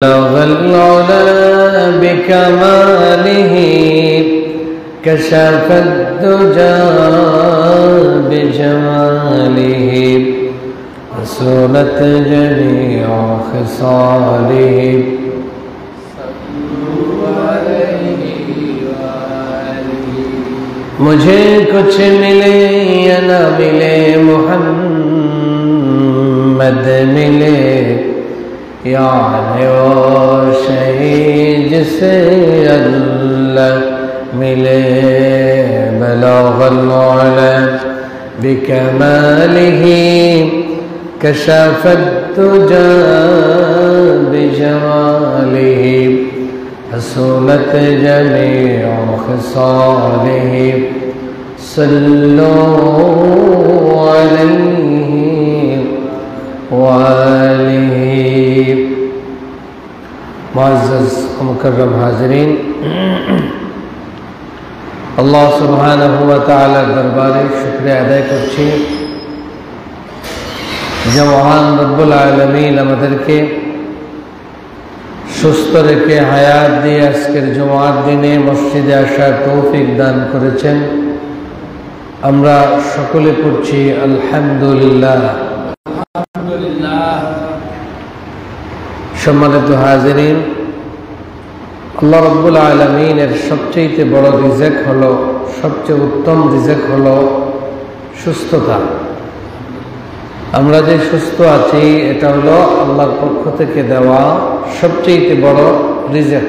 بلغ العلا بكماله كشف الدجى بجماله حسنت جميع خصاله मुझे कुछ मिले या न मिले मोहम्मद मिले यानी वो शहीद जिसे अल्लाह मिले बलगल उला बिकमालिही कशफत दुजा बिजमालिही हसूलत जमीअ खिसालिही सल्लू अलैहि वालिही। मुअज़्ज़ज़ मुकर्रम हाज़रीन, अल्लाह सुब्हानहु व तआला दरबारे शुक्रिया आदाय करছি যে মহান রব্বুল আলামিন আমাদেরকে সুস্থ রেখে হায়াত দিয়ে আজকের জুমার দিনে মসজিদে আসার তৌফিক দান করেছেন। আমরা সকলে পড়ছি আলহামদুলিল্লাহ। সম্মানিত হাজিরিন, আল্লাহ রাব্বুল আলামিনের সবচেয়ে বড় রিজেক হলো, সবচেয়ে উত্তম রিজেক হলো সুস্থতা। আমরা যে সুস্থ আছি এটা হলো আল্লাহর পক্ষ থেকে দেওয়া সবচেয়ে বড় রিজেক।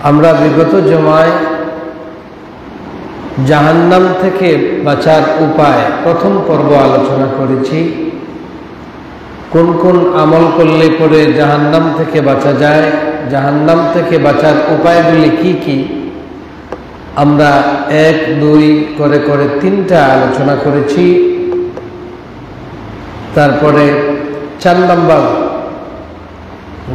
আমরা বিগত জমায় জাহান্নাম থেকে বাঁচার উপায় প্রথম পর্ব আলোচনা করেছি। কোন কোন আমল করলে পরে জাহান্নাম থেকে বাঁচা যায়, জাহান্নাম থেকে বাঁচার উপায়গুলি কি কি, আমরা 1, 2 করে করে 3টা আলোচনা করেছি। তারপরে 4 নম্বর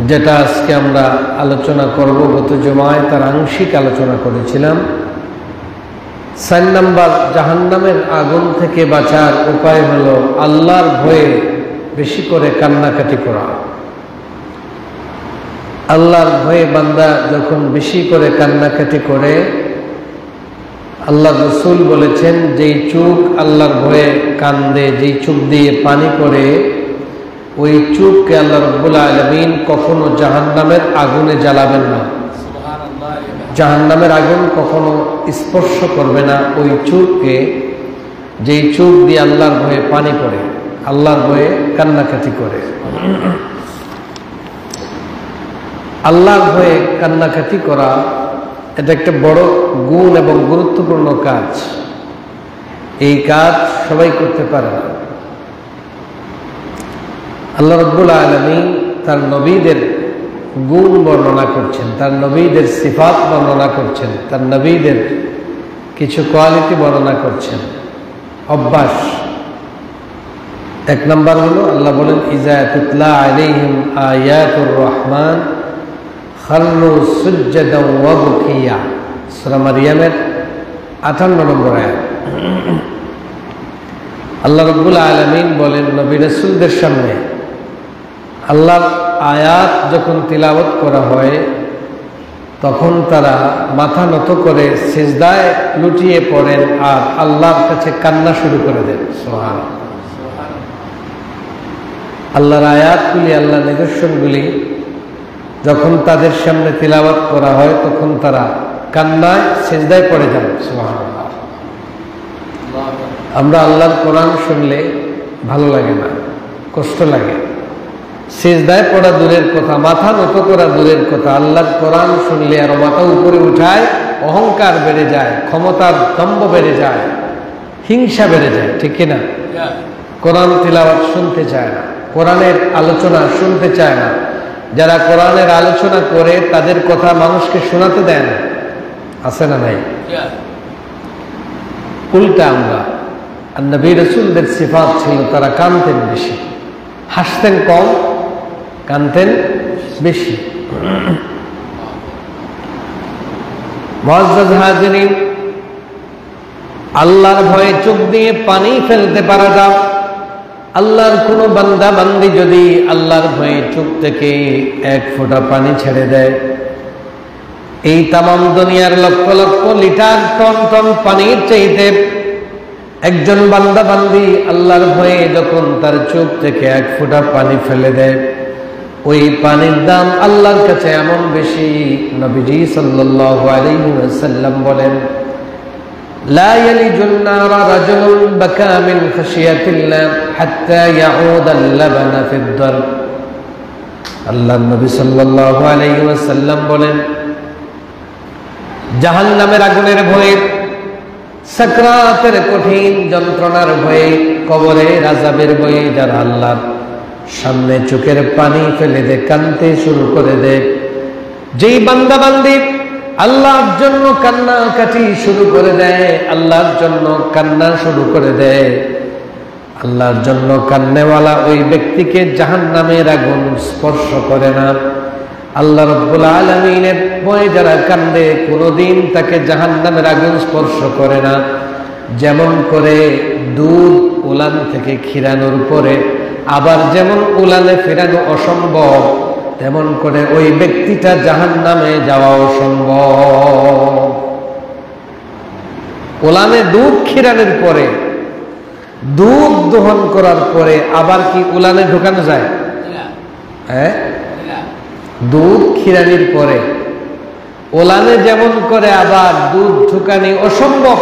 যেটা আজকে আমরা আলোচনা করব, গত জমায় তার আংশিক আলোচনা করেছিলাম। 4 নম্বর জাহান্নামের আগুন থেকে বাঁচার উপায় হলো আল্লাহর ভয়ে বেশি করে কান্নাকাটি করা। আল্লাহর ভয়ে বান্দা যখন বেশি করে কান্নাকাটি করে, আল্লাহ রাসূল বলেছেন যেই চোখ আল্লাহর ভয়ে কান্দে, যেই চোখ দিয়ে পানি পড়ে, ওই চোখকে আল্লাহ রাব্বুল আলামিন কখনো জাহান্নামের আগুনে জ্বালাবেন না, জাহান্নামের আগুন কখনো স্পর্শ করবে না ওই চোখকে, যেই চোখ দিয়ে আল্লাহর ভয়ে পানি পড়ে, আল্লাহর ভয়ে কান্নাকাটি করে। আল্লাহর ভয়ে কান্নাকাটি করা এটা একটা বড় গুণ এবং গুরুত্বপূর্ণ কাজ। এই কাজ সবাই করতে পারে না। আল্লাহ রাব্বুল আলামিন তার নবীদের গুণ বর্ণনা করছেন, তার নবীদের সিফাত বর্ণনা করছেন, তার নবীদের কিছু কোয়ালিটি বর্ণনা করছেন। অভ্যাস 1 নম্বর হলো আল্লাহ বলেন ইজা তুতলা আলাইহিম আয়াতুর রহমান খাররু সুজদান ওয়া বুকিয়া, সূরা মারইয়ামের 58 নম্বর আয়াত। আল্লাহ রাব্বুল আলামিন বলেন নবী রাসূলদের সামনে আল্লাহর আয়াত যখন তিলাওয়াত করা হয় তখন তারা মাথা নত করে সিজদায় লুটিয়ে পড়েন আর আল্লাহর কাছে কান্না শুরু করে দেন। সুবহানাল্লাহ। আল্লাহর আয়াতগুলি, আল্লাহর নিদর্শনগুলি যখন তাদের সামনে তিলাওয়াত করা হয় তখন তারা কান্নায় সিজদায় পড়ে যান। সুবহানাল্লাহ। আমরা আল্লাহর কোরআন শুনলে ভালো লাগে না, কষ্ট লাগে। সিজদায় পড়া দূরের কথা, মাথা নত করা দূরের কথা, আল্লাহর কোরআন শুনলে আর মাথা উপরে উঠায়, অহংকার বেড়ে যায়, ক্ষমতার দম্ভ বেড়ে যায়, হিংসা বেড়ে যায়, ঠিক কিনা? কোরআন তিলাওয়াত শুনতে চায় না, কোরআনের আলোচনা শুনতে চায় না। যারা কোরআনের আলোচনা করে তাদের কথা মানুষকে শোনাতে দেয় না, আছে না নাই? উল্টা আমরা, আর নবী রাসূলদের সিফাত ছিল তারা কাঁদতেন বেশি, হাসতেন কম, কাঁদতেন বেশি। মুআজ্জাজ হাজিরিন, আল্লাহর ভয়ে চোখ দিয়ে পানি ফেলতে পারা যায়, আল্লাহর কোন বান্দা বান্দি যদি আল্লাহর ভয়ে চোখ থেকে এক ফোঁটা পানি ছেড়ে দেয়, এই তামাম দুনিয়ার lakh lakh litre ton ton পানির চাইতে একজন বান্দা বান্দি আল্লাহর ভয়ে যখন তার চোখ থেকে এক ফোঁটা পানি ফেলে দেয়, ওই পানির দাম আল্লাহর কাছে এমন বেশি। নবীজি সাল্লাল্লাহু আলাইহি ওয়াসাল্লাম বলেন, লা ইয়ালিজুন নারা রাজুলুন বাকা মিন খাশিয়াতিল্লাহ হাত্তা ইয়াউদা আল-লাবানা ফিদ-দার। আল্লাহর নবী সাল্লাল্লাহু আলাইহি ওয়াসাল্লাম বলেন, জাহান্নামের আগুনের ভয়ে, সাকরাতের কঠিন যন্ত্রণার ভয়ে, কবরের আযাবের ভয়ে যারা আল্লাহর সামনে চোখের পানি ফেলে দে, কাঁদতে শুরু করে দে, যেই বান্দা বান্দি আল্লাহর জন্য কান্নাকাটি শুরু করে দেয়, আল্লাহর জন্য কান্না শুরু করে দেয়, আল্লাহর জন্য কান্নেওয়ালা ওই ব্যক্তিকে জাহান্নামের আগুন স্পর্শ করে না। আল্লাহ রাব্বুল আলামিনের ভয়ে যারা কান্দে, কোনোদিন তাকে জাহান্নামের আগুন স্পর্শ করে না। যেমন করে দুধ উলান থেকে খিরানোর পরে আবার যেমন উলানে ফেরানো অসম্ভব, তেমন করে ওই ব্যক্তিটা জাহান্নামে যাওয়া অসম্ভব। উলানে দুধ খিরানোর পরে, দুধ দহন করার পরে আবার কি উলানে ঢোকানো যায়? হ্যাঁ, দুধ খিরানির পরে ওলানে যেমন করে আবার দুধ ঢুকানি অসম্ভব,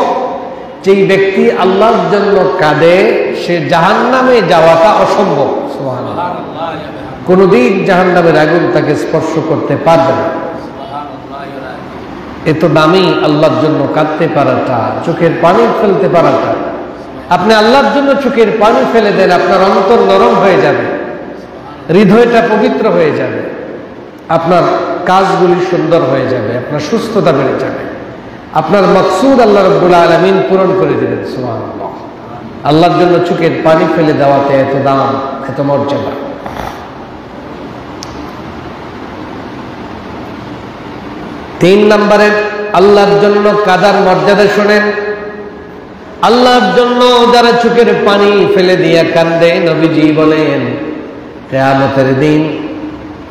যেই ব্যক্তি আল্লাহর জন্য কাঁদে সে জাহান্নামে যাওয়াটা অসম্ভব। সুবহানাল্লাহ। কোনদিন জাহান্নামের আগুন তাকে স্পর্শ করতে পারবে না। এত দামি আল্লাহর জন্য কাঁদতে পারাটা, চোখের পানি ফেলতে পারাটা। আপনি আল্লাহর জন্য চোখের পানি ফেলে দেন, আপনার অন্তর নরম হয়ে যাবে, হৃদয়টা পবিত্র হয়ে যাবে, আপনার কাজগুলি সুন্দর হয়ে যাবে, আপনার সুস্থতা বেড়ে যাবে, আপনার মকসুদ আল্লাহ রাব্বুল আলামিন পূরণ করে দিবেন। সুবহানাল্লাহ। আল্লাহর জন্য চোখের পানি ফেলে দেওয়াতে এত দাম, এত মর্যাদা। তিন নম্বরে আল্লাহর জন্য কাদার মর্যাদা শোনেন। আল্লাহর জন্য যারা চোখের পানি ফেলে দিয়ে কান্দে, নবীজি বলেন কিয়ামতের দিন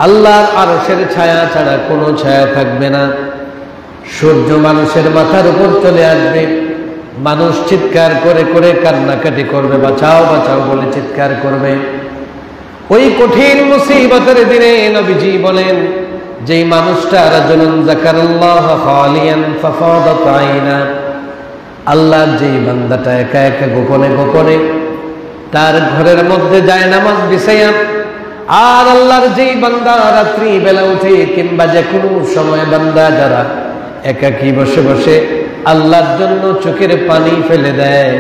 আল্লাহর আরশের ছায়া ছাড়া কোনো ছায়া থাকবে না। সূর্য মানুষের মাথার উপর চলে আসবে, মানুষ চিৎকার করে করে কান্নাকাটি করবে, বাঁচাও বাঁচাও বলে চিৎকার করবে। ওই কঠিন মুসিবতের দিনে নবীজি বলেন, যেই মানুষটা রাজুলুন যাকারাল্লাহ খালিয়ান ফাফাদাত আইনা, আল্লাহর যেই বান্দাটা একা একা গোপনে গোপনে তার ঘরের মধ্যে যায় নামাজ বিছাইয়া, আর আল্লাহর যেই বান্দা রাত্রি বেলা উঠে কিংবা যে কোনো সময় বান্দা যারা একাকী বসে বসে আল্লাহর জন্য চোখের পানি ফেলে দেয়,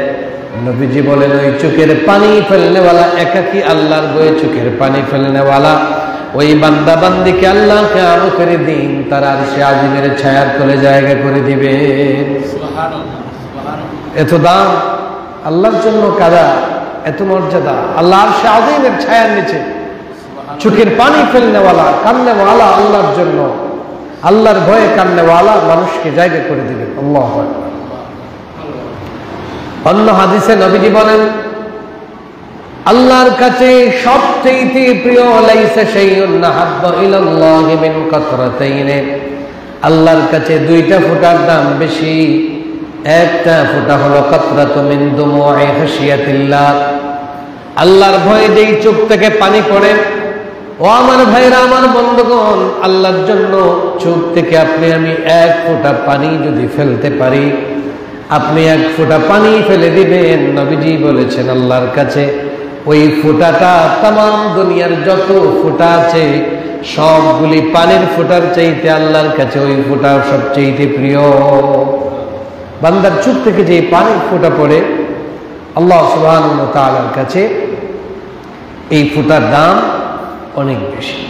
নবীজি বলেন ওই চোখের পানি ফেলনেওয়ালা, একাকী আল্লাহর বয়ে চোখের পানি ফেলনেওয়ালা ওই বান্দা বান্দিকে আল্লাহ কিয়ামতের দিন তার আরশে আজিমের ছায়ার তলে জায়গা করে দিবে। এত দাম আল্লাহর জন্য কাদা, এত মর্যাদা। আল্লাহ আরশে আজিমের ছায়ার নিচে চোখের পানি ফেলনেওয়ালা, কান্নেওয়ালা, আল্লাহর জন্য, আল্লাহর ভয়ে কান্নেওয়ালা মানুষকে জায়গা করে দিবেন। আল্লাহু আকবার। অন্য হাদিসে নবীজি বলেন, আল্লাহর কাছে সবচেয়ে প্রিয় লাইসা শাইউন আহাব্বা ইলাল্লাহি মিন কাতরাতাইন, আল্লাহর কাছে দুইটা ফোঁটার দাম বেশি। একটা ফোঁটা হলো কাতরাতু মিন দুমুই খাশিয়াতিল্লাহ, আল্লাহর ভয়ে যেই চোখ থেকে পানি পড়ে। ও আমার ভাইরা, আমার বন্ধুগণ, আল্লাহর জন্য চোখ থেকে আপনি আমি এক ফোঁটা পানি যদি ফেলতে পারি, আপনি এক ফোঁটা পানি ফেলে দিবেন। নবীজি বলেছেন আল্লাহর কাছে ওই ফোঁটাটা তামাম দুনিয়ার যত ফোঁটা আছে সবগুলি পানির ফোঁটার চাইতে আল্লাহর কাছে ওই ফোঁটা সবচেয়ে প্রিয়। বান্দার চোখ থেকে যে পানির ফোঁটা পড়ে, আল্লাহ সুবহানাহু ওয়া তাআলার কাছে এই ফোঁটার দাম অনেক বেশি।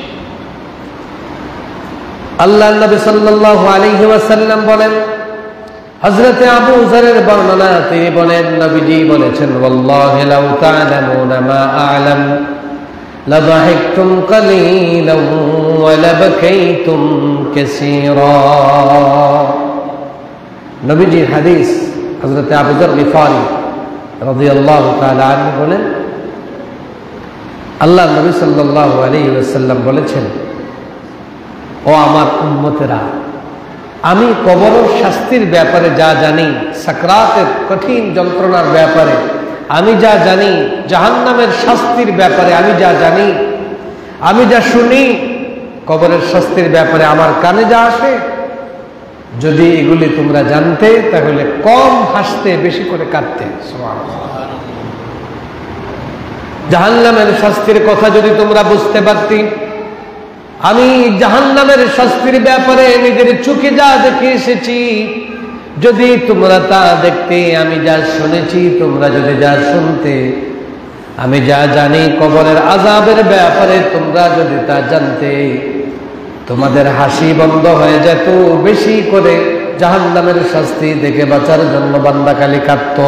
আল্লাহর নবী সাল্লাল্লাহু আলাইহি ওয়াসাল্লাম বলেন, হযরত আবু যরের বর্ণনা, তিনি বলেন নবীজি বলেছেন, ওয়াল্লাহি লাউ তা'লামুনা মা আ'লাম লাযাহিকতুম কালীলান ওয়া লাবাকাইতুম কাসীরা। নবীজির হাদিস, হযরত আবু যর গিফারি রাদিয়াল্লাহু তাআলা আনহু বলেন, আল্লাহ নবী সাল্লাল্লাহু আলাইহি ওয়াসাল্লাম বলেছেন, ও আমার উম্মতেরা, আমি কবরের শাস্তির ব্যাপারে যা জানি, সাকরাতের কঠিন যন্ত্রণার ব্যাপারে আমি যা জানি, জাহান্নামের শাস্তির ব্যাপারে আমি যা জানি, আমি যা শুনি, কবরের শাস্তির ব্যাপারে আমার কানে যা আসে, যদি এগুলি তোমরা জানতে তাহলে কম হাসতে, বেশি করে কাঁদতে। জাহান্নামের শাস্তির কথা যদি তোমরা বুঝতে পারতি, আমি জাহান্নামের শাস্তির ব্যাপারে নিজের চোখে যা দেখে এসেছি, যদি তোমরা তা দেখতে, আমি যা শুনেছি তোমরা যদি যা শুনতে, আমি যা জানি কবরের আযাবের ব্যাপারে তোমরা যদি তা জানতে, তোমাদের হাসি বন্ধ হয়ে যেত, বেশি করে জাহান্নামের শাস্তি দেখে বাঁচার জন্য বান্দা খালি কাঁদত,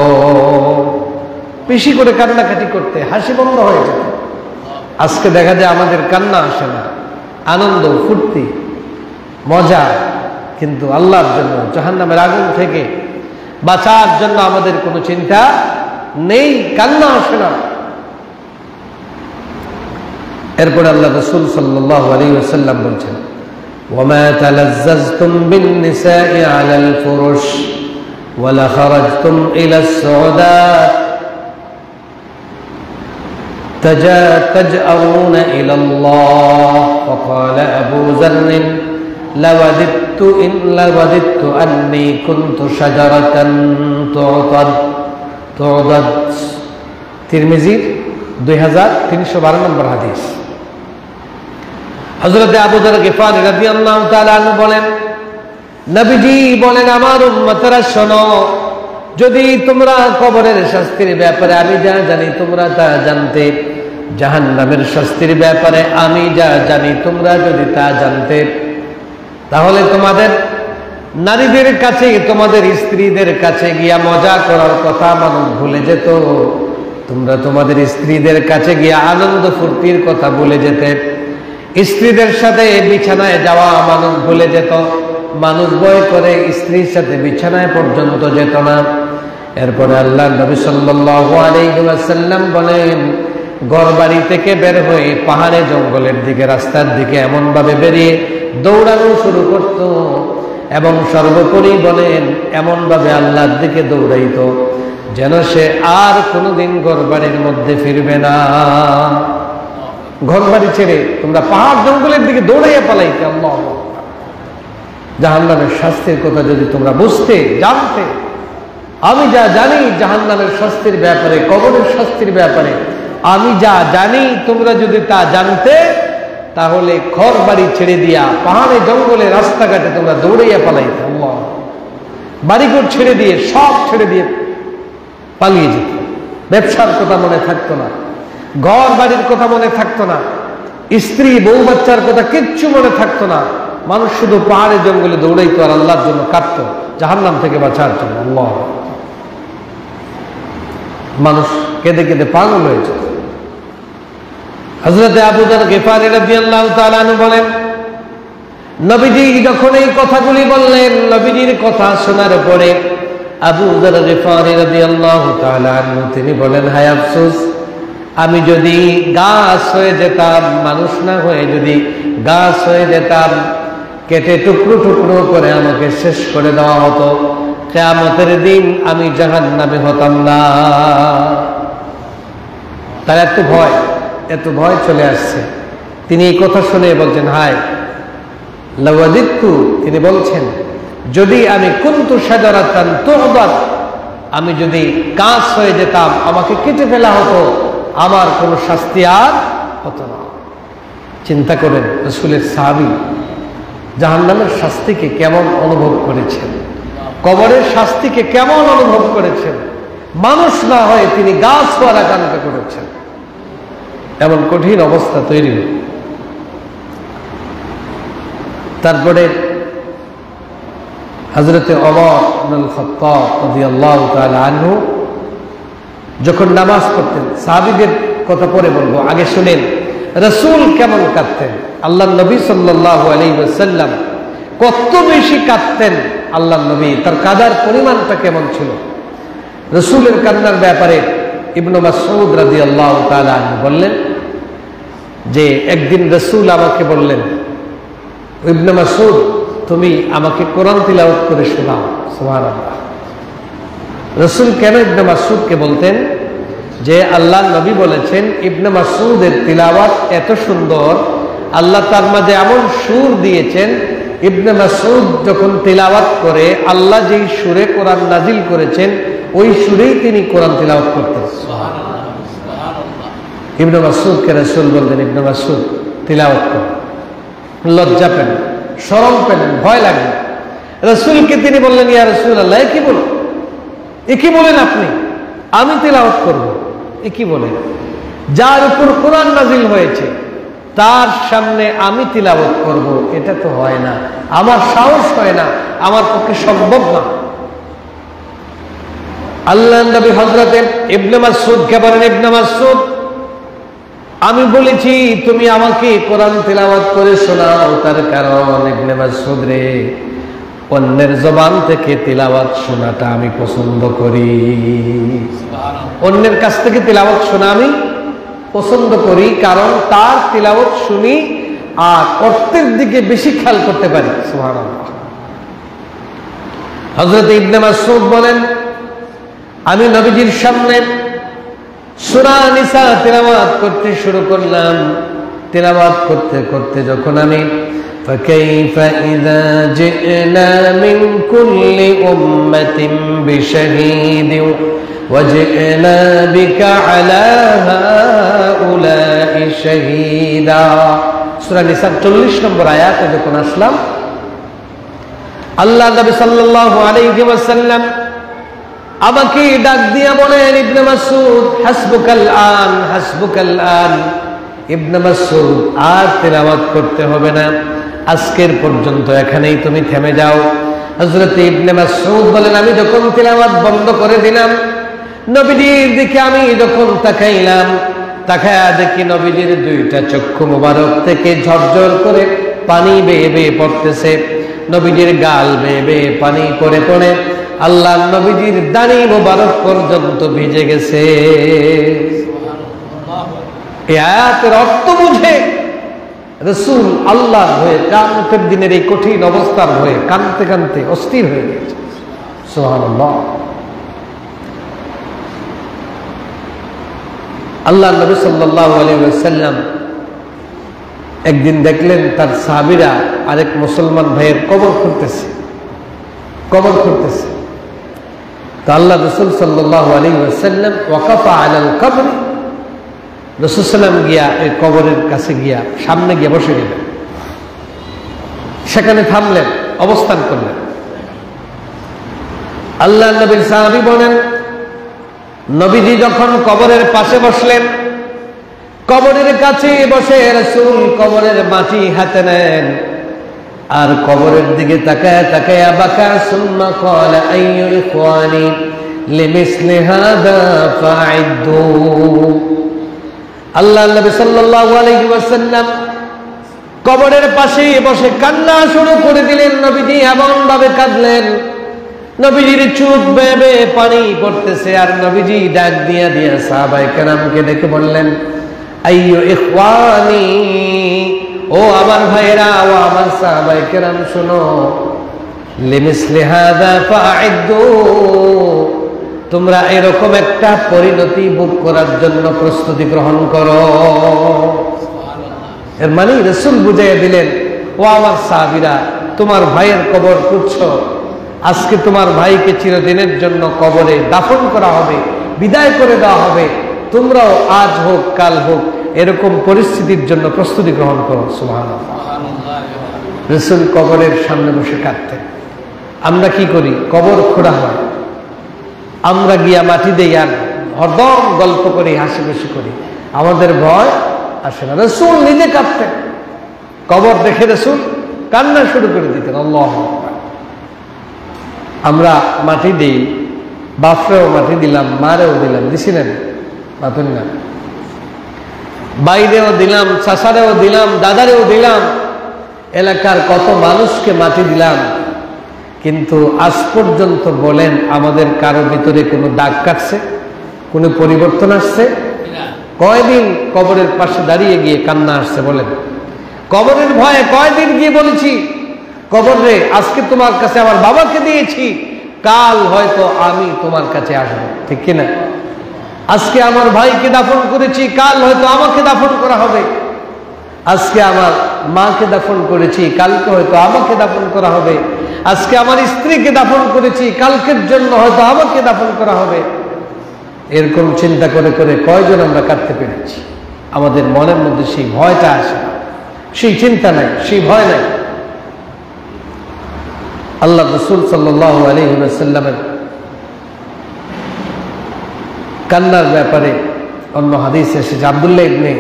বেশি করে কান্নাকাটি করতে, হাসি বন্ধ হয়ে যেত। আজকে দেখা যায় আমাদের কান্না আসে না, আনন্দ, ফুর্তি, মজা, কিন্তু আল্লাহর জন্য জাহান্নামের আগুন থেকে বাঁচার জন্য আমাদের কোনো চিন্তা নেই, কান্না আসে না। এরপরে আল্লাহ রাসূল সাল্লাল্লাহু আলাইহি ওয়াসাল্লাম বলছেন, ওয়ামা তালাজ্জাজতুম বিন-নিসাই আলাল ফুরুশ ওয়ালা খারাজতুম ইলাস সুউদাত تجأرون إلى الله وقال أبو ذر لوددت أني كنت شجرة تعضد তিরমিজি 2312 নম্বর হাদিস। হযরত আবু যর গিফারী রাদিয়াল্লাহু তাআলা আনহু বলেন, নবীজি বলেন, আমার উম্মতরা শোনো, যদি তোমরা কবরের শাস্তির ব্যাপারে আমি যা জানি তোমরা তা জানতে, জাহান্নামের শাস্তির ব্যাপারে আমি যা জানি তোমরা যদি তা জানতে, তাহলে তোমাদের নারীদের কাছে, তোমাদের স্ত্রীদের কাছে গিয়া মজা করার কথা মানুষ ভুলে যেত, তোমরা তোমাদের স্ত্রীদের কাছে গিয়া আনন্দ ফুর্তির কথা ভুলে যেতে, স্ত্রীদের সাথে বিছানায় যাওয়া মানুষ ভুলে যেত, মানুষ ভয় করে স্ত্রীর সাথে বিছানায় পর্যন্ত যেত না। এরপরে আল্লাহ নবী সাল্লাল্লাহু আলাইহি ওয়াসাল্লাম বলেন, ঘর বাড়ি থেকে বের হয়ে পাহাড়ে জঙ্গলের দিকে, রাস্তার দিকে এমন ভাবে বেরিয়ে দৌড়ানো শুরু করত, এবং সর্বোপরি বলেন এমন ভাবে আল্লাহর দিকে দৌড়াইতো যেন সে আর কোনোদিন ঘর বাড়ির মধ্যে ফিরবে না। ঘর বাড়ি ছেড়ে তোমরা পাহাড় জঙ্গলের দিকে দৌড়াইয়া পালাইতে। আল্লাহ, জাহান্নামের শাস্তির কথা যদি তোমরা বুঝতে, জানতে, আমি যা জানি জাহান্নামের শাস্তির ব্যাপারে, কবরের শাস্তির ব্যাপারে আমি যা জানি তোমরা যদি তা জানতে, তাহলে ঘর বাড়ি ছেড়ে দিয়া পাহাড়ে জঙ্গলে রাস্তাঘাটে তোমরা দৌড়াইয়া পালাইতে। আল্লাহ, বাড়িঘর ছেড়ে দিয়ে, সব ছেড়ে দিয়ে পালিয়ে যেত। ব্যবসার কথা মনে থাকতো না, ঘর বাড়ির কথা মনে থাকতো না, স্ত্রী বউ বাচ্চার কথা কিচ্ছু মনে থাকতো না। মানুষ শুধু পাহাড়ে জঙ্গলে দৌড়াইতো আর আল্লাহর জন্য কাঁদতো, জাহান্নাম থেকে বাঁচার জন্য। আল্লাহ, মানুষ কেঁদে কেঁদে পাগল হয়ে যেত। হযরত আবু যর গিফারী রাদিয়াল্লাহু তাআলা আনহু বলেন, নবীজি যখন এই কথাগুলি বললেন, নবীজির কথা শোনার পরে আবু যর গিফারী রাদিয়াল্লাহু তাআলা আনহু তিনি বলেন, হায় আফসোস, আমি যদি গাছ হয়ে যেতাম, মানুষ না হয়ে যদি গাছ হয়ে যেতাম, কেটে টুকরো টুকরো করে আমাকে শেষ করে দেওয়া হতো, কিয়ামতের দিন আমি জাহান্নামে হতাম না। তার এত ভয় চলে আসছে। তিনি এই কথা শুনে বলছেন, হায় লাওয়াদিতু, তিনি বলছেন যদি আমি কুনতু শাজারাতান তু'দাদ, আমি যদি গাছ হয়ে যেতাম, আমাকে কেটে ফেলা হতো, আমার কোনো শাস্তি আর হতো না। চিন্তা করেন, রাসূলের সাহাবী জাহান্নামের শাস্তিকে কেমন অনুভব করেছেন, কবরের শাস্তিকে কেমন অনুভব করেছেন, মানুষ না হয়ে তিনি গাছ হওয়ার আকাঙ্ক্ষা করেছেন। এমন কঠিন অবস্থা তৈরি হল। তারপরে হযরতে ওমর ইবনুল খাত্তাব রাদিয়াল্লাহু তাআলা আনহু যখন নামাজ পড়তেন, সাহাবীদের কথা পরে বলবো, আগে শুনেন রাসূল কেমন কাঁদতেন, আল্লাহর নবী সাল্লাল্লাহু আলাইহি ওয়াসাল্লাম কত বেশি কাঁদতেন, আল্লাহর নবী তার কাঁদার পরিমাণটা কেমন ছিল। রাসূলের কান্নার ব্যাপারে ইবনে মাসউদ রাদিয়াল্লাহু তাআলা আনহু বললেন, যে একদিন রাসূল আমাকে বললেন, ইবনে মাসউদ তুমি আমাকে কোরআন তিলাওয়াত করে শোনাও। সুবহানাল্লাহ। রাসূল কেন ইবনে মাসউদকে বলতেন? যে আল্লাহর নবী বলেছেন ইবনে মাসউদের তিলাওয়াত এত সুন্দর, আল্লাহ তার মাঝে এমন সুর দিয়েছেন, ইবনে মাসউদ যখন তিলাওয়াত করে আল্লাহ যেই সুরে কোরআন নাজিল করেছেন ওই সুরেই তিনি কোরআন তিলাওয়াত করতেন। ইবনে মাসউদকে রাসূল বললেন, ইবনে মাসউদ তিলাওয়াত করুন। লজ্জা পেলেন, শরম পেলেন, ভয় লাগলো। রাসূলকে তিনি বললেন, ইয়া রাসূলুল্লাহ, এ কি বলেন আপনি? আমি তিলাওয়াত করব? এ কি বলেন? যার উপর কোরআন নাজিল হয়েছে তার সামনে আমি তিলাওয়াত করব, এটা তো হয় না, আমার সাহস হয় না, আমার পক্ষে সম্ভব না। আল্লাহর নবী হযরত ইবনে মাসউদকে বলেন, ইবনে মাসউদ আমি বলেছি তুমি আমাকে কোরআন তিলাওয়াত করে শোনাও, তার কারণ ইবনে মাসউদ রে, অন্যের জবান থেকে তিলাওয়াত শোনাটা আমি পছন্দ করি। অন্যের কাছ থেকে তিলাওয়াত শোনা আমি পছন্দ করি, কারণ তার তিলাওয়াত শুনি আর অর্থের দিকে বেশি খেয়াল করতে পারি। সুবহানাল্লাহ। হযরত ইবনে মাসউদ বলেন, আমি নবীজির সামনে সূরা নিসা তিলাওয়াত করতে শুরু করলাম। তিলাওয়াত করতে করতে যখন আমি فكيف إذا جئنا من كل أمة بشهيد وجئنا بك على هؤلاء شهيدا। সূরা নিসা 40 নম্বর আয়াতে যখন আসলাম, আল্লাহ নবী সাল্লাল্লাহু আলাইহি ওয়াসাল্লাম আমাকে ডাক দিয়া বলেন, ইবনে মাসউদ হাসবুকাল আন, হাসবুকাল আন। ইবনে মাসউদ আর তিলাওয়াত করতে হবে না, আজকের পর্যন্ত এখানেই তুমি থেমে যাও। হযরত ইবনে মাসউদ বলেন, আমি যখন তিলাওয়াত বন্ধ করে দিলাম, নবীজির দিকে আমি যখন তাকাইলাম, তাকায়া দেখি নবীজির দুইটা চক্ষু মোবারক থেকে ঝরঝর করে পানি বেয়ে বেয়ে পড়তেছে। নবীজির গাল বেয়ে বেয়ে পানি পড়ে পড়ে আল্লাহ নবীজির দাড়ি মোবারক পর্যন্ত ভিজে গেছে। এই আয়াতের অর্থ বুঝে রাসূল আল্লাহর ভয়ে, কিয়ামতের দিনের এই কঠিন অবস্থার ভয়ে কাঁদতে কাঁদতে অস্থির হয়ে গেছে। সুবহানাল্লাহ। আল্লাহ নবী সাল্লাল্লাহু আলাইহি ওয়াসাল্লাম একদিন দেখলেন তার সাহাবীরা আরেক মুসলমান ভাইয়ের কবর খুঁড়তেছে। তো আল্লাহ রাসূল সাল্লাল্লাহু আলাইহি ওয়াসাল্লাম ওয়াকাফা আলাল কবর, রাসূল সাল্লাল্লাহু গিয়া এই কবরের কাছে গিয়া সামনে গিয়ে বসে গেলেন। সেখানে থামলেন, অবস্থান করলেন। আল্লাহ নবীর সাহাবী বলেন, নবীজি যখন কবরের পাশে বসলেন, কবরের কাছে বসে রাসূল কবরের মাটি হাতে নেন আর কবরের দিকে তাকায় তাকায় বাকা সুম্মা ক্বালা আইয়ু ইখওয়ানি লিমিসলি হাদা ফাইদ্দু। আল্লাহ নবী সাল্লাল্লাহু আলাইহি ওয়াসাল্লাম কবরের পাশে বসে কান্না শুরু করে দিলেন। নবীজি এমন ভাবে কাঁদলেন, নবীজির চোখ বেয়ে বেয়ে পানি পড়তেছে। আর নবীজি ডাক দিয়া দিয়া সাহাবায়ে কেরামকে ডেকে বললেন, আইয়ু ইখওয়ানি, ও আমার ভাইরা, ও আমার সাহাবায়ে কেরাম শোনো, লিমিসলি হাদা ফাইদ্দু, তোমরা এরকম একটা পরিণতি ভোগ করার জন্য প্রস্তুতি গ্রহণ করো। এর মানে রাসূল বুঝাইয়া দিলেন, ও আমার সাহাবীরা, তোমার ভাইয়ের কবর খুঁড়ছো, আজকে তোমার ভাইকে চিরদিনের জন্য কবরে দাফন করা হবে, বিদায় করে দেওয়া হবে। তোমরাও আজ হোক কাল হোক এরকম পরিস্থিতির জন্য প্রস্তুতি গ্রহণ করো। সুবহানাল্লাহ। রাসূল কবরের সামনে বসে কাঁদতেন। আমরা কি করি? কবর খোঁড়া হয়, আমরা গিয়া মাটি দেই আর হরদম গল্প করি, হাসি খুশি করি, আমাদের ভয় আসে না। রাসূল নিজে কাঁদতেন, কবর দেখে রাসূল কান্না শুরু করে দিতেন। আল্লাহু আকবার। আমরা মাটি দিই, বাপরেও মাটি দিলাম, মারেও দিলাম, দিছিলেন বাপের না, বাইরেও দিলাম, চাচারেও দিলাম, দাদারেও দিলাম, এলাকার কত মানুষকে মাটি দিলাম, কিন্তু আজ পর্যন্ত বলেন আমাদের কারো ভিতরে কোনো দাগ কাটছে, কোনো পরিবর্তন আসছে? কয়দিন কবরের পাশে দাঁড়িয়ে গিয়ে কান্না আসছে বলেন? কবরের ভয়ে কয়দিন গিয়ে বলেছি, কবর রে, আজকে তোমার কাছে আমার বাবাকে দিয়েছি, কাল হয়তো আমি তোমার কাছে আসবো, ঠিক কিনা? আজকে আমার ভাইকে দাফন করেছি, কাল হয়তো আমাকে দাফন করা হবে। আজকে আমার মাকে দাফন করেছি, কালকে হয়তো আমাকে দাফন করা হবে। আজকে আমার স্ত্রীকে দাফন করেছি, কালকের জন্য হয়তো আমাকে দাফন করা হবে। এরকম চিন্তা করে করে কয়জন আমরা কাটতে পেরেছি? আমাদের মনের মধ্যে সেই ভয়টা আসে, সেই চিন্তা নাই, সেই ভয় নাই। আল্লাহ রাসূল সাল্লাল্লাহু আলাইহি ওয়াসাল্লামের কান্নার ব্যাপারে অন্য হাদিসে এসেছে, আব্দুল্লাহ ইবনে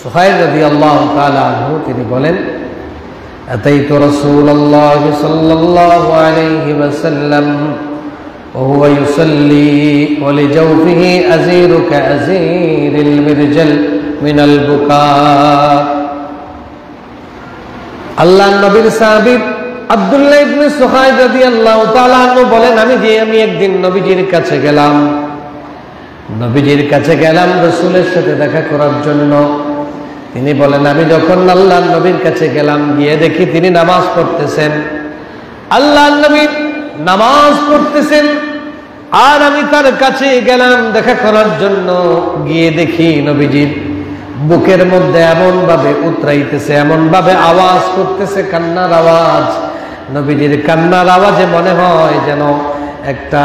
সুহাইল রাদিয়াল্লাহু তাআলা আনহু তিনি বলেন, আতাইতু রাসূলুল্লাহ সাল্লাল্লাহু আলাইহি ওয়াসাল্লাম ওয়া হুয়া ইউসাল্লি ওয়া লিজাওফিহি আযীরু কাযীরিল মিরজাল মিনাল বুকা। আল্লাহর নবীর সাহাবী আব্দুল্লাহ ইবনে সুহাইল রাদিয়াল্লাহু তাআলা আনহু বলেন, আমি একদিন নবীজির কাছে গেলাম, রাসূলের সাথে দেখা করার জন্য। তিনি বলেন, আমি যখন আল্লাহর নবীর কাছে গেলাম, গিয়ে দেখি তিনি নামাজ পড়তেছেন। আল্লাহর নবী নামাজ পড়তেছেন, আর আমি তার কাছে গেলাম দেখা করার জন্য। গিয়ে দেখি নবীজির বুকের মধ্যে এমন ভাবে উতরাইতেছে, এমন ভাবে আওয়াজ করতেছে, কান্নার আওয়াজ। নবীজির কান্নার আওয়াজে মনে হয় যেন একটা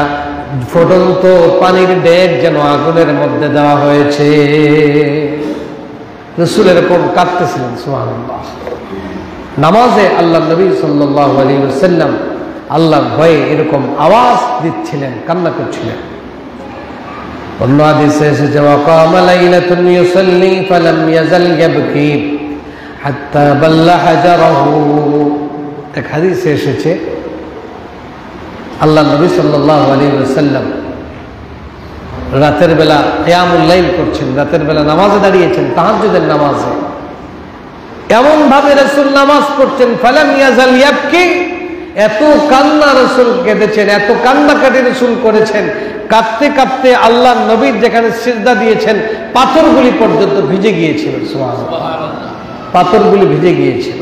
ফুটন্ত পানির ডেক যেন আগুনের মধ্যে দেওয়া হয়েছে। রাসূল এরকম কাঁদতেছিলেন, সুবহানাল্লাহ। নামাজে আল্লাহ নবী সাল্লাল্লাহু আলাইহি ওয়াসাল্লাম আল্লাহর ভয়ে এরকম আওয়াজ দিচ্ছিলেন, কান্না করছিলেন। অন্য হাদিসে এসেছে, ওয়াকামা লাইলাতুন ইউসাল্লি ফালাম ইয়াজাল ইয়াবকি হাত্তা বাল্লা হাজারাহু। এক হাদিসে এসেছে, আল্লাহ নবী সাল্লাল্লাহু আলাইহি ওয়াসাল্লাম রাতের বেলা কিয়ামুল লাইল করছেন, রাতের বেলা নামাজে দাঁড়িয়েছেন, তাহাজ্জুদের নামাজে। এমন ভাবে রাসূল নামাজ পড়ছেন, ফালাম ইয়াজাল ইয়াবকি, এত কান্না রাসূল কেঁদেছেন, এত কান্নাকাটি রাসূল করেছেন। কাঁদতে কাঁদতে আল্লাহর নবীর যেখানে সিজদা দিয়েছেন পাথরগুলি পর্যন্ত ভিজে গিয়েছিল, সুবহানাল্লাহ, পাথরগুলি ভিজে গিয়েছিল।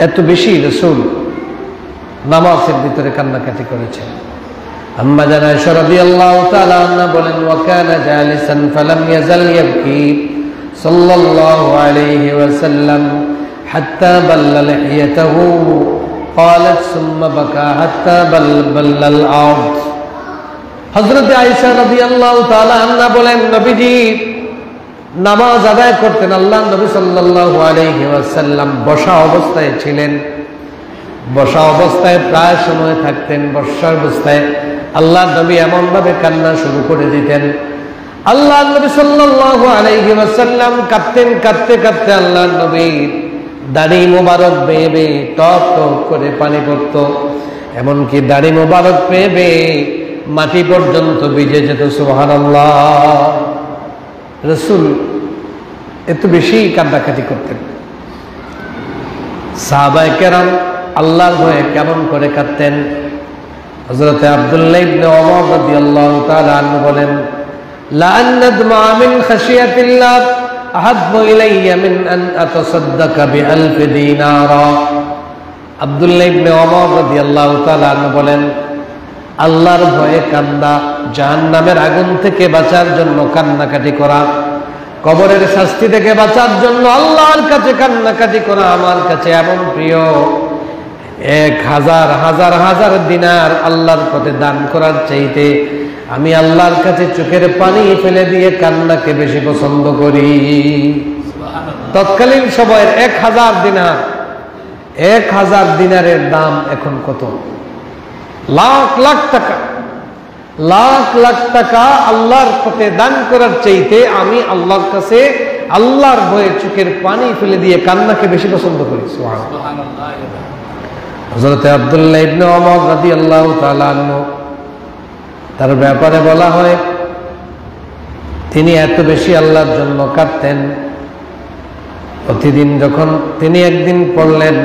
এত বেশি রাসূল নামাজের ভিতরে কান্নাকাটি করেছেন। আম্মা জানা আয়েশা রাদিয়াল্লাহু তাআলা আনহা বলেন, ওয়া কানা জালিসান ফালাম ইয়াজাল ইয়াবকি সাল্লাল্লাহু আলাইহি ওয়াসাল্লাম হাত্তা বাল্লা লিহিয়াতাহু ক্বালাত সুম্মা বাকা হাত্তা বাল্লাল আরদ। হযরত আয়েশা রাদিয়াল্লাহু তাআলা আনহা বলেন, নবীজি নামাজ আদায় করতেন, আল্লাহর নবী সাল্লাল্লাহু আলাইহি ওয়াসাল্লাম বসা অবস্থায় ছিলেন। বসা অবস্থায় প্রায় সময় থাকতেন। বসা অবস্থায় আল্লাহর নবী এমন ভাবে কান্না শুরু করে দিতেন। আল্লাহর নবী সাল্লাল্লাহু আলাইহি ওয়াসাল্লাম কাঁদতেন, কাঁদতে কাঁদতে আল্লাহর নবীর দাড়ি মোবারক বেয়ে বেয়ে টপ টপ করে পানি পড়তো, এমনকি দাড়ি মোবারক বেয়ে বেয়ে মাটি পর্যন্ত ভিজে যেত, সুবহানাল্লাহ। রাসূল এত বেশি কান্নাকাটি করতেন। সাহাবায়ে কেরাম আল্লাহর ভয়ে কেমন করে কাঁদতেন? হযরত আব্দুল্লাহ ইবনে ওমর রাদিয়াল্লাহু তাআলা আনহু বলেন, লা আন নাদমা মিন খাশিয়াতিল্লাহ আহাব্বু ইলাইয়া মিন আন আতাসাদদাকা বিআলফ দিনারা। আব্দুল্লাহ ইবনে ওমর রাদিয়াল্লাহু তাআলা আনহু বলেন, আল্লাহর ভয়ে কান্না, জাহান্নামের আগুন থেকে বাঁচার জন্য কান্নাকাটি করা, কবরের শাস্তি থেকে বাঁচার জন্য আল্লাহর কাছে কান্নাকাটি করা আমার কাছে এমন প্রিয়, 1000 হাজার হাজার দিনার আল্লাহর পথে দান করার চাইতে আমি আল্লাহর কাছে চোখের পানি ফেলে দিয়ে কান্নাকে বেশি পছন্দ করি। তৎকালীন সময়ের 1000 দিনার, 1000 দিনারের দাম এখন কত? লাখ লাখ টাকা, লাখ লাখ টাকা আল্লাহর পথে দান করার চাইতে আমি আল্লাহর কাছে আল্লাহর ভয়ে চোখের পানি ফেলে দিয়ে কান্নাকে বেশি পছন্দ করি, সুবহানাল্লাহ। হযরত আব্দুল্লাহ ইবনে ওমর রাদিয়াল্লাহু তাআলা আনহু তার ব্যাপারে বলা হয়, তিনি এত বেশি আল্লাহর জন্য কাঁদতেন। প্রতিদিন যখন তিনি একদিন পড়লেন,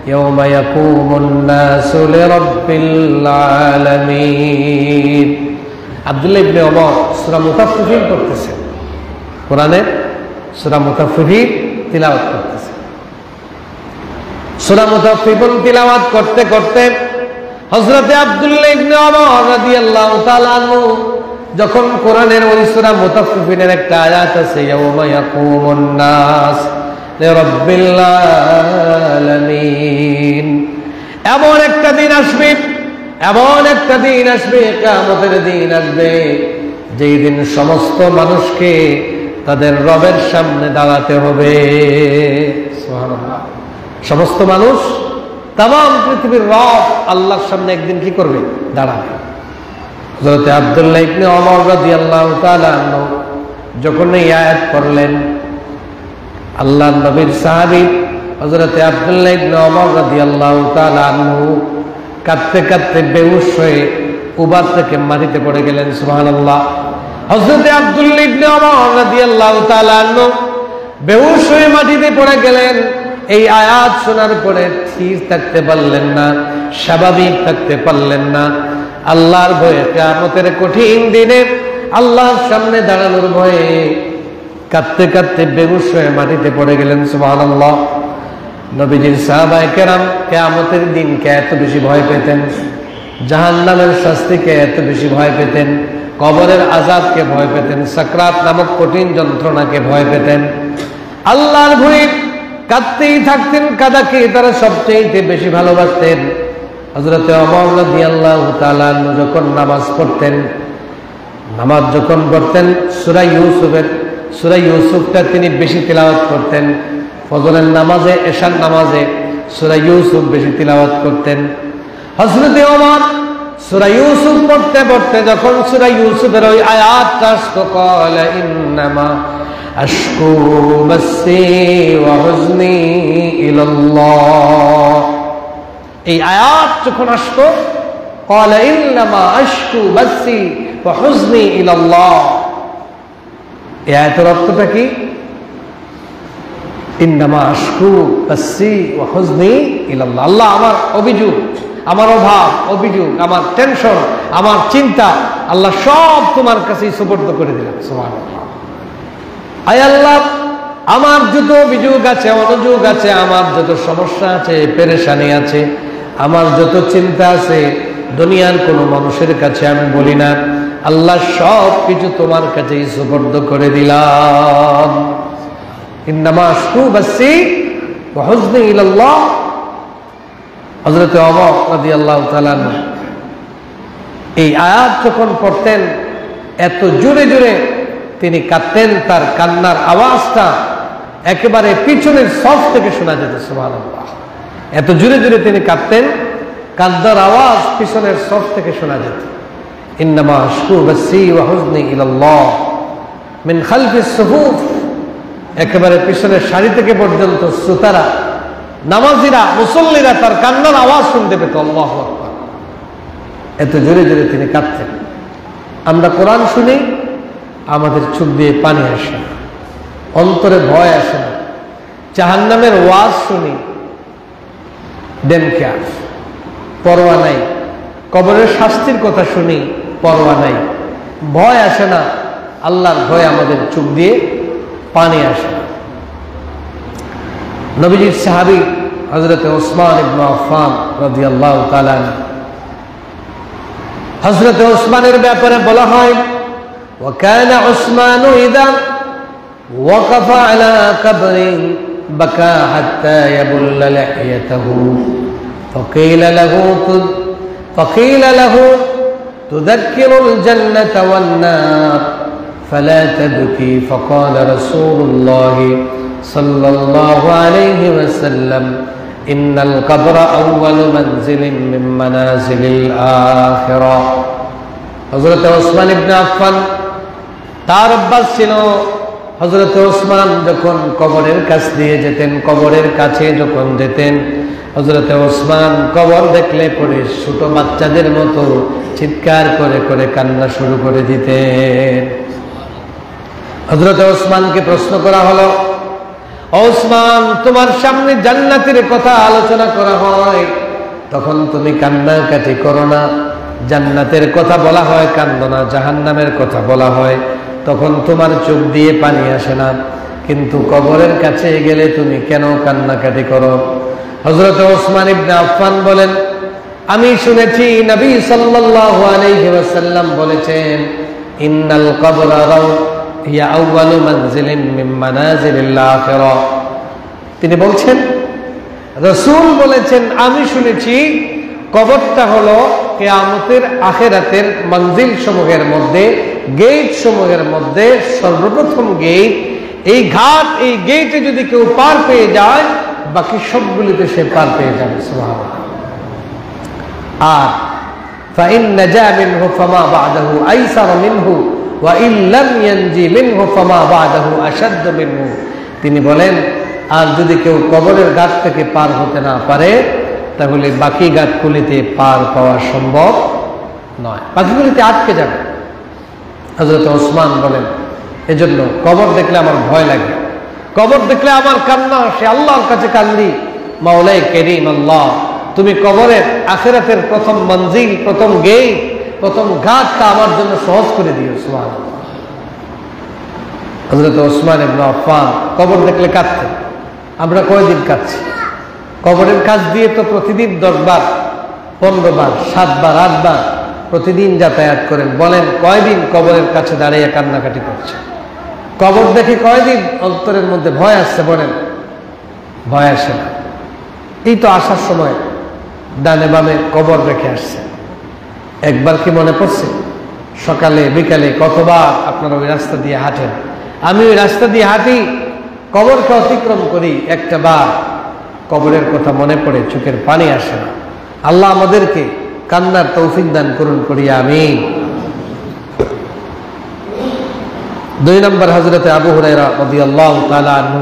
ইয়াউমা ইয়াকুমুন নাসু লিরাব্বিল আলামিন, আব্দুল্লাহ ইবনে ওমর সূরা মুতাফফিফিন পড়তেছেন। কোরআনের সূরা মুতাফফিফিন তিলাওয়াত করতেছে। সূরা মুতাফফিফিন তিলাওয়াত করতে করতে হযরতে আব্দুল্লাহ ইবনে ওমর রাদিয়াল্লাহু তাআলা আনহু যখন কোরআনের ওই সূরা মুতাফফিফিনের একটা আয়াত আছে, ইয়াউমা ইয়াকুমুন নাস লিরাব্বিল আলামিন, এমন একটা দিন আসবে, এমন একটা দিন আসবে, কিয়ামতের দিন আসবে, যেই দিন সমস্ত মানুষকে তাদের রবের সামনে দাঁড়াতে হবে। সুবহানাল্লাহ। সমস্ত মানুষ, তামাম পৃথিবীর রব আল্লাহর সামনে একদিন কি করবে? দাঁড়াবে। হযরত আব্দুল্লাহ ইবনে ওমর রাদিয়াল্লাহু তাআলা আনহু যখন এই আয়াত পড়লেন, আল্লাহর নবীর সাহাবী হযরত আব্দুল্লাহ ইবনে ওমর রাদিয়াল্লাহু তাআলা আনহু কাঁদতে কাঁদতে বেহুশ হয়ে উবার থেকে মাটিতে পড়ে গেলেন। সুবহানাল্লাহ। হযরত আব্দুল্লাহ ইবনে ওমর রাদিয়াল্লাহু তাআলা আনহু বেহুশ হয়ে মাটিতে পড়ে গেলেন। এই আয়াত শোনার পরে স্থির থাকতে পারলেন না, স্বাভাবিক থাকতে পারলেন না। আল্লাহর ভয়ে, কিয়ামতের কঠিন দিনে আল্লাহর সামনে দাঁড়ানোর ভয়ে কাঁদতে কাঁদতে বেহুশ হয়ে মাটিতে পড়ে গেলেন। সুবহানাল্লাহ। নবীজির সাহাবায়ে কেরাম কিয়ামতের দিনকে এত বেশি ভয় পেতেন, জাহান্নামের শাস্তিকে এত বেশি ভয় পেতেন, কবরের আযাবকে ভয় পেতেন, সাকরাত নামক কঠিন যন্ত্রণাকে ভয় পেতেন। আল্লাহর ভয়ে কাঁদতেই থাকতেন। কাদাকে তারা সবচেয়ে বেশি ভালোবাসতেন। হযরত ওমর রাদিয়াল্লাহু তাআলা যখন নামাজ পড়তেন, নামাজ যখন পড়তেন সূরা ইউসুফটা তিনি বেশি তিলাওয়াত করতেন। ফজরের নামাজে, এশার নামাজে সূরা ইউসুফ বেশি তিলাওয়াত করতেন। হযরত ওমর সূরা ইউসুফ পড়তে পড়তে যখন সূরা ইউসুফের ওই আয়াতটা আসতো, ক্বালা ইন্নামা আশকু বাসসি ওয়া হুজনি ইলাল্লাহ, এই আয়াত যখন আসতো, ক্বালা ইন্নামা আশকু বাসসি ওয়া হুজনি ইলাল্লাহ, এই আয়াতের অর্থটা কি? ইন্নামা আশকু বাসসি ওয়া হুজনি ইলাল্লাহ, আল্লাহ আমার অভিযোগ, আমার অভাব, অভিযোগ, আমার টেনশন, আমার চিন্তা, আল্লাহ সব তোমার কাছেই সুপর্দ করে দিলাম। সুবহানাল্লাহ। আয় আল্লাহ, আমার যত অভিযোগ আছে, অনুযোগ আছে, আমার যত সমস্যা আছে, পেরেশানি আছে, আমার যত চিন্তা আছে, দুনিয়ার কোনো মানুষের কাছে আমি বলি না, আল্লাহ সব কিছু তোমার কাছেই সুপর্দ করে দিলাম। ইন্নামা আশকু বাসসি ওয়া হুজনি ইলাল্লাহ। হযরত ওমর রাদিয়াল্লাহু তাআলা এই আয়াত যখন পড়তেন, এত জোরে জোরে তিনি কাঁদতেন, তার কান্নার আওয়াজটা একেবারে পিছনের সফ থেকে শোনা যেত। সুবহানাল্লাহ। এত জোরে জোরে তিনি কাঁদতেন, কান্নার আওয়াজ পিছনের সফ থেকে শোনা যেত। ইন্নামা আশকু বাসসি ওয়া হুজনি ইলাল্লাহ মিন খালফিস সুফুফ, একেবারে পিছনের সারি থেকে পর্যন্ত শ্রোতারা, নামাজিরা, মুসল্লিরা তার কান্নার আওয়াজ শুনতে পেত। আল্লাহু আকবার। এত জোরে জোরে তিনি কাঁদতেন। আমরা কোরআন শুনি, আমাদের চোখ দিয়ে পানি আসে না, অন্তরে ভয় আসে না। জাহান্নামের ওয়াজ শুনি, দেন কেয়ার, পরোয়া নাই। কবরের শাস্তির কথা শুনি, পরোয়া নাই, ভয় আসে না। আল্লাহর ভয় আমাদের চোখ দিয়ে পানি আসে না। নবীজির সাহাবী হযরত ওসমান ইবনে আফফান রাদিয়াল্লাহু তাআলা, হযরত ওসমানের ব্যাপারে বলা হয়, وكان عثمان إذا وقف على قبر بكى حتى يبل لحيته فقيل له تذكر الجنة والنار فلا تبكي فقال رسول الله صلى الله عليه وسلم إن القبر أول منزل من منازل الآخرة। হযরত ওসমান ইবনে আফফান, তার অভ্যাস ছিল, হযরত ওসমান যখন কবরের কাছ দিয়ে যেতেন, কবরের কাছে যখন যেতেন, হযরত ওসমান কবর দেখলে পরে ছোট বাচ্চাদের মতো চিৎকার করে করে কান্না শুরু করে দিতেন। হযরত ওসমানকে প্রশ্ন করা হলো, ওসমান, তোমার সামনে জান্নাতের কথা আলোচনা করা হয়, তখন তুমি কান্নাকাটি করো না। জান্নাতের কথা বলা হয়, কান্দো না। জাহান্নামের কথা বলা হয়, তখন তোমার চোখ দিয়ে পানি আসে না, কিন্তু কবরের কাছে গেলে তুমি কেন কান্নাকাটি করো? হযরত ওসমান ইবনে আফফান বলেন, আমি শুনেছি নবী সাল্লাল্লাহু আলাইহি ওয়াসাল্লাম বলেছেন, ইন্নাল কবরা হিয়া আউয়ালু মানজিলিন মিন মানাজিলিল আখিরাহ। তিনি বলছেন, রাসূল বলেছেন, আমি শুনেছি কবরটা হলো কিয়ামতের আখিরাতের মঞ্জিল সমূহের মধ্যে, গেট সমূহের মধ্যে সর্বপ্রথম গেট। এই ঘাট, এই গেটে যদি কেউ পার পেয়ে যায়, বাকি সবগুলিতে সে পার পেয়ে যাবে। সুবহানাল্লাহ। আর ফাইন নাজা মিনহু ফামা বা'দাহু আইসার মিনহু ওয়া ইন লাম ইয়ানজি মিনহু ফামা বা'দাহু আশাদ্দ মিনহু। তিনি বলেন, আর যদি কেউ কবরের ঘাট থেকে পার হতে না পারে, তাহলে বাকি ঘাটগুলিতে পার পাওয়া সম্ভব নয়, বাকিগুলিতে আটকে যাবে। হযরত ওসমান বলেন, এজন্য কবর দেখলে আমার ভয় লাগে, কবর দেখলে আমার কান্না আসে, আল্লাহর কাছে কান্দি, মাওলাই কারীম আল্লাহ, তুমি কবরের আখিরাতের প্রথম মঞ্জিল, প্রথম গেট, প্রথম ঘাটটা আমার জন্য সহজ করে দিও। সুবহানাল্লাহ। হযরত ওসমান ইবনে আফফান কবর দেখলে কাঁদতেন। আমরা কয়দিন কাঁদছি? কবরের কাছ দিয়ে তো প্রতিদিন 10 বার, 15 বার, 7 বার, 8 বার প্রতিদিন যাতায়াত করেন। বলেন কয়দিন কবরের কাছে দাঁড়িয়ে কান্নাকাটি করছে? কবর দেখে কয়দিন অন্তরের মধ্যে ভয় আসছে? বলেন, ভয় আসে না। এই তো আসার সময় ডানে বামে কবর রেখে আসছে। একবার কি মনে পড়ছে? সকালে বিকালে কতবার আপনারা ওই রাস্তা দিয়ে হাঁটেন, আমি ওই রাস্তা দিয়ে হাঁটি, কবরকে অতিক্রম করি, একটা বার কবরের কথা মনে পড়ে চোখের পানি আসে না। আল্লাহ আমাদেরকে কান্নার তৌফিক দান করুন, করিয়া আমিন। 2 নম্বর, হযরতে আবু হুরায়রা রাদিয়াল্লাহু তাআলা আনহু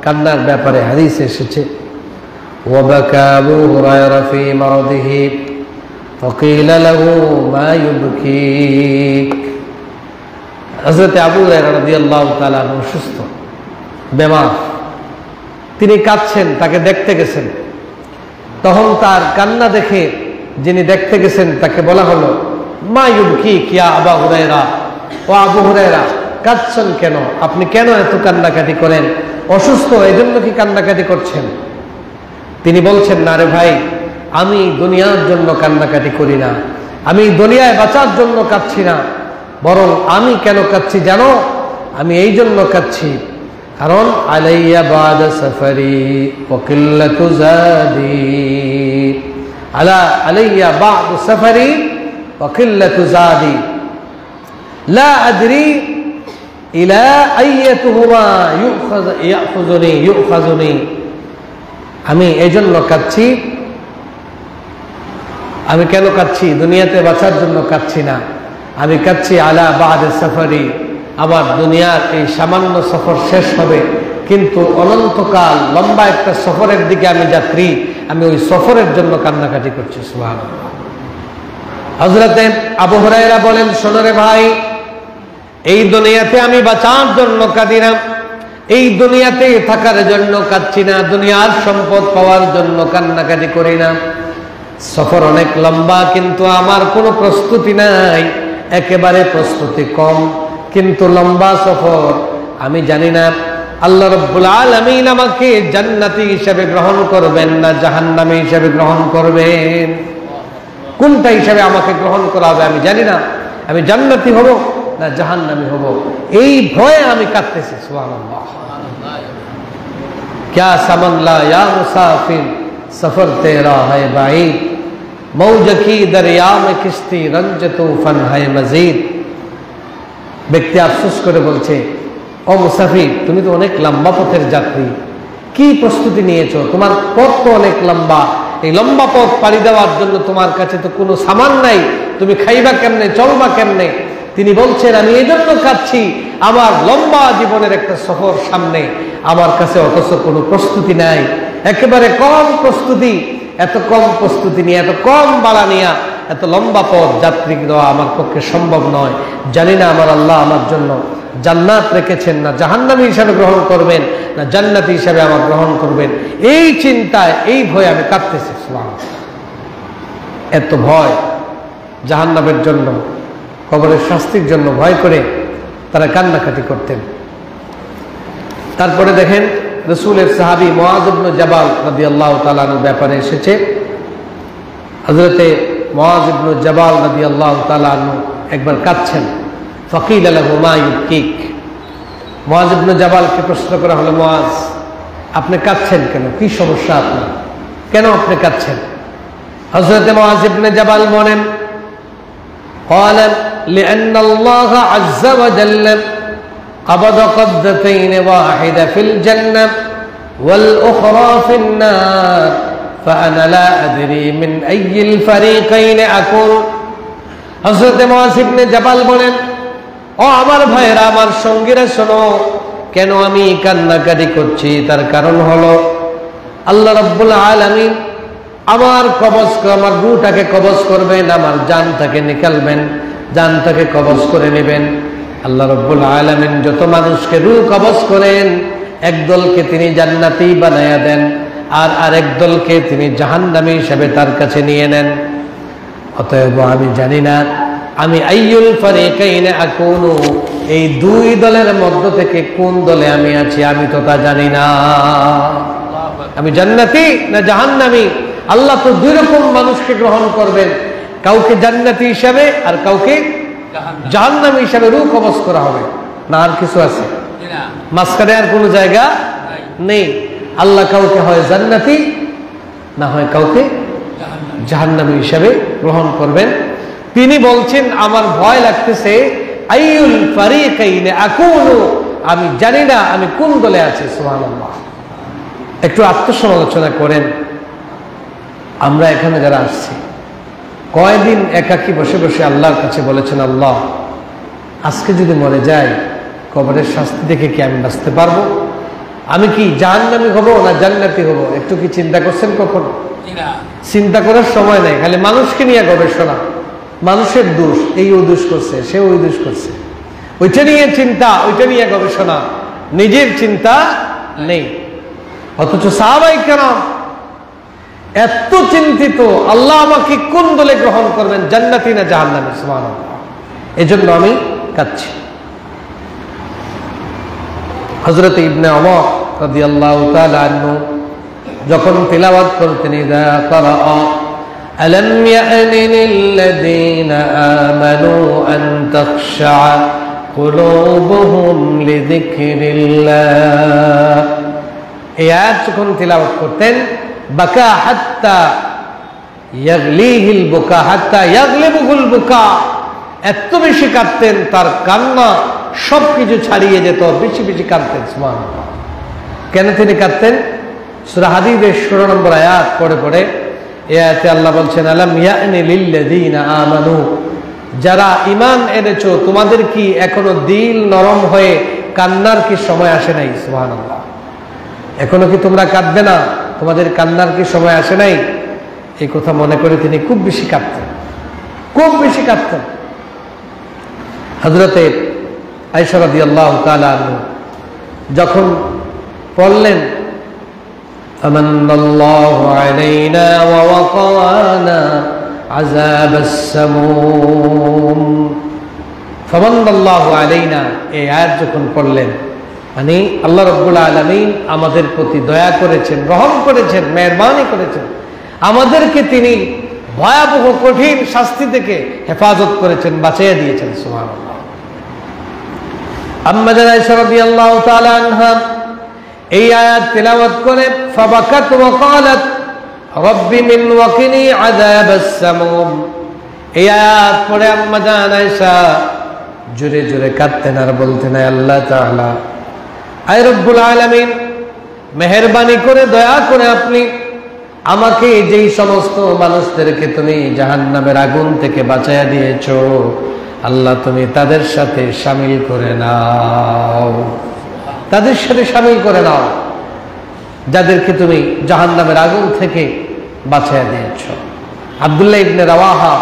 কান্নার ব্যাপারে হাদিসে এসেছে, ওয়াবাকা আবু হুরায়রা ফি মারদিহি ফাকিলা লাহু মা ইউবকিক। হযরতে আবু হুরায়রা রাদিয়াল্লাহু তাআলা আনহু সুস্থ, বেমার, তিনি কাঁদছেন, তাকে দেখতে গেছেন। তখন তার কান্না দেখে যিনি দেখতে গেছেন তাকে বলা হলো, মা ইউবকিক ইয়া আবু হুরায়রা, ও আবু হুরায়রা, কাঁদছেন কেন? আপনি কেন এত কান্নাকাটি করেন? অসুস্থ, এজন্য কি কান্নাকাটি করছেন? তিনি বলছেন, না রে ভাই, আমি দুনিয়ার জন্য কান্নাকাটি করি না, আমি দুনিয়ায় বাঁচার জন্য কাঁদছি না, বরং আমি কেন কাঁদছি জানো? আমি এই জন্য কাঁদছি, কারণ আলাইয়া বাদা সাফারি ওয়া কিল্লাতু যাদি, আলাইয়া বাদু সাফারি ওয়া কিল্লাতু যাদি লা আদরি ইলা আইয়াতুহুমা ইউখাযুনি। আমি এই জন্য কাঁদছি। আমি কেন কাঁদছি? দুনিয়াতে বাঁচার জন্য কাঁদছি না, আমি কাঁদছি আলা বাদে সাফারি, আমার দুনিয়ার এই সামান্য সফর শেষ হবে, কিন্তু অনন্তকাল লম্বা একটা সফরের দিকে আমি যাত্রী, আমি ওই সফরের জন্য কান্নাকাটি করছি। সুবহানাল্লাহ। হযরতে আবু হুরায়রা বলেন, শোনো রে ভাই, এই দুনিয়াতে আমি বাঁচার জন্য কাঁদি না, এই দুনিয়াতে থাকার জন্য কাঁদছি না, দুনিয়ার সম্পদ পাওয়ার জন্য কান্নাকাটি করি না। সফর অনেক লম্বা, কিন্তু আমার কোনো প্রস্তুতি নাই, একেবারে প্রস্তুতি কম, কিন্তু লম্বা সফর। আমি জানি না আল্লাহ রাব্বুল আলামিন আমাকে জান্নাতি হিসেবে গ্রহণ করবেন না জাহান্নামী হিসেবে গ্রহণ করবেন, কোনটা হিসেবে আমাকে গ্রহণ করা হবে আমি জানি না। আমি জান্নাতি হব না জাহান্নামী হব, এই ভয়ে আমি কাঁদতেছি। সুবহানাল্লাহ। क्या समन ला या मुसाफिर सफर तेरा है बाईद, मौज की दरिया में किश्ती रंज तूफान है मजीद। ব্যক্তি আফসোস করে বলছে, ও মুসাফির, তুমি তো অনেক লম্বা পথের যাত্রী, কি প্রস্তুতি নিয়েছো? তোমার পথ তো অনেক লম্বা, এই লম্বা পথ পাড়ি দেওয়ার জন্য তোমার কাছে তো কোনো সামান নাই, তুমি খাইবা কেমনে, চলবা কেমনে? তিনি বলছেন, আমি এই জন্য কাঁদছি, আমার লম্বা জীবনের একটা সফর সামনে, আমার কাছে অথচ কোনো প্রস্তুতি নাই, একেবারে কম প্রস্তুতি। এত কম প্রস্তুতি নিয়ে, এত কম বাড়া নিয়ে এত লম্বা পথ যাত্রী দেওয়া আমার পক্ষে সম্ভব নয়। জানি না আমার আল্লাহ আমার জন্য জান্নাত রেখেছেন না জাহান্নামী হিসাবে গ্রহণ করবেন, না জান্নাতি হিসাবে আমার গ্রহণ করবেন, এই চিন্তায়, এই ভয়ে আমি কাঁদতেছি। এত ভয় জাহান্নামের জন্য, কবরের শাস্তির জন্য ভয় করে তারা কান্নাকাটি করতেন। তারপরে দেখেন রাসূলের সাহাবী মুআয ইবনে জাবাল রাদিয়াল্লাহু তাআলা আনহুর ব্যাপারে এসেছে। হযরতে মুআয ইবনে জাবাল রাদিয়াল্লাহু তাআলা আনহু একবার কাঁদছেন। ফাকিলা লাহু মা ইউবকিক, মুআয ইবনে জাবালকে প্রশ্ন করা হলো, মুআয আপনি কাঁদছেন কেন, কি সমস্যা আপনার, কেন আপনি কাঁদছেন? হযরতে মুআয ইবনে জাবাল বলেন, قال لأن الله عز وجل قبض قبضتين واحدة في الجنة والأخرى في النار فأنا لا أدري من أي الفريقين أكون। হযরত মুআয ইবনে জাবাল বলেন, ও আমার ভাইরা, আমার সঙ্গীরা শোনো, কেন আমি কান্নাকাটি করছি তার কারণ হলো আল্লাহ রাব্বুল আলামিন আমার কবজ, আমার রূহটাকে কবজ করবেন, আমার জানটাকে নিকালবেন, জানটাকে কবজ করে নেবেন। আল্লাহ রাব্বুল আলামিন যত মানুষকে রূহ কবজ করেন, একদলকে তিনি জান্নাতি বানায়া দেন, আর আরেক দলকে তিনি জাহান্নামী হিসেবে তার কাছে নিয়ে নেন। অতএব আমি জানি না আমি আইয়ুল ফারিকাইনে আকুনু, এই দুই দলের মধ্য থেকে কোন দলে আমি আছি, আমি তো তা জানি না। আমি জান্নাতি না জাহান্নামী? আল্লাহ তো দুই রকম মানুষকে গ্রহণ করবেন, কাউকে জান্নাতি হিসাবে আর কাউকে জাহান্নামী হিসাবে রূহ কবজ করা হবে। না আর কিছু আছে? মাঝখানে আর কোনো জায়গা নেই। আল্লাহ কাউকে হয় জান্নাতি, না হয় কাউকে জাহান্নামী হিসাবে গ্রহণ করবেন। তিনি বলছেন আমার ভয় লাগতেছে, আইয়ুল ফারিকাইনে আকুনু, আমি জানি না আমি কোন দলে আছি। সুবহানাল্লাহ। একটু আত্মসমালোচনা করেন। আমরা এখানে যারা আসছি, কয়দিন একাকী বসে বসে আল্লাহর কাছে বলেছেন, আল্লাহ আজকে যদি মরে যাই, কবরের শাস্তি দেখে কি আমি বাঁচতে পারবো? আমি কি জাহান্নামী হব না জান্নাতি হব? একটু কি চিন্তা করছেন কখনো? চিন্তা করার সময় নাই, খালি মানুষকে নিয়ে গবেষণা, মানুষের দোষ, এই ও দোষ করছে, সে ওই দোষ করছে, ওইটা নিয়ে চিন্তা, ওইটা নিয়ে গবেষণা, নিজের চিন্তা নেই। অথচ সাহাবায়ে কেরাম এত চিন্তিত, আল্লাহ আমাকে কোন দলে গ্রহণ করবেন, জান্নাতি না জাহান্নামী? সুবহানাল্লাহ। এজন্য আমি কাঁদছি। হযরত ইবনে ওমর রাদিয়াল্লাহু তাআলা আনহু যখন তিলাওয়াত করতেন, ইযা ক্বারা আলাম ইয়ানি লিল্লাযীনা আমানু আন তাখশা কুলুবুহুম লিযিকরিল্লাহ, এই আয়াত যখন তিলাওয়াত করতেন, বাকা হাত্তা ইয়াগলিহিল বুকা হাত্তা ইয়াগলিবুহুল বুকা, এত বেশি কাঁদতেন তার কান্না সবকিছু ছাড়িয়ে যেত, বেশি বেশি কাঁদতেন। সুবহানাল্লাহ। কেন তিনি কাঁদতেন? সূরা হাদীদের 16 নম্বর আয়াত পড়ে পড়ে এই আয়াতে আল্লাহ বলছেন, আলাম ইয়ানি লিল্লাযীনা আমানু, যারা ঈমান এনেছো, তোমাদের কি এখনো দিল নরম হয়ে কান্নার কি সময় আসে নাই? সুবহানাল্লাহ। এখনো কি তোমরা কাঁদবে না? তোমাদের কান্নার কি সময় আসে নাই? এই কথা মনে করে তিনি খুব বেশি কাঁদতেন, খুব বেশি কাঁদতেন। হযরতে আয়েশা রাদিয়াল্লাহু তাআলা আনহা যখন পড়লেন, আমান্নাল্লাহু আলাইনা ওয়া ওয়াকানা আযাবাস সামুম, ফামান্নাল্লাহু আলাইনা, এই আয়াত যখন পড়লেন, মানে আল্লাহ রাব্বুল আলামিন আমাদের প্রতি দয়া করেছেন, রহম করেছেন, মেহেরবানি করেছেন, আমাদেরকে তিনি ভয়াবহ কঠিন শাস্তি থেকে হেফাজত করেছেন, বাঁচিয়ে দিয়েছেন। সুবহানাল্লাহ। আম্মা জানা আয়েশা রাদিয়াল্লাহু তাআলা আনহা এই আয়াত তিলাওয়াত করে ফাবাকাত ওয়া ক্বালাত রাব্বি মিন ওয়াকিনি আযাবাস সামুম, এই আয়াত পড়ে আম্মা জানা আয়েশা জোরে জোরে কাঁদতেন আর বলতেন, আল্লাহ তাআলা, আয় রব্বুল আলামিন, মেহেরবানি করে দয়া করে আপনি আমাকে যেই সমস্ত মানুষদেরকে তুমি জাহান্নামের আগুন থেকে বাঁচাইয়া দিয়েছো, আল্লাহ তুমি তাদের সাথে শামিল করে নাও, তাদের সাথে শামিল করে নাও যাদেরকে তুমি জাহান্নামের আগুন থেকে বাঁচাইয়া দিয়েছো। আব্দুল্লাহ ইবনে রাওয়াহা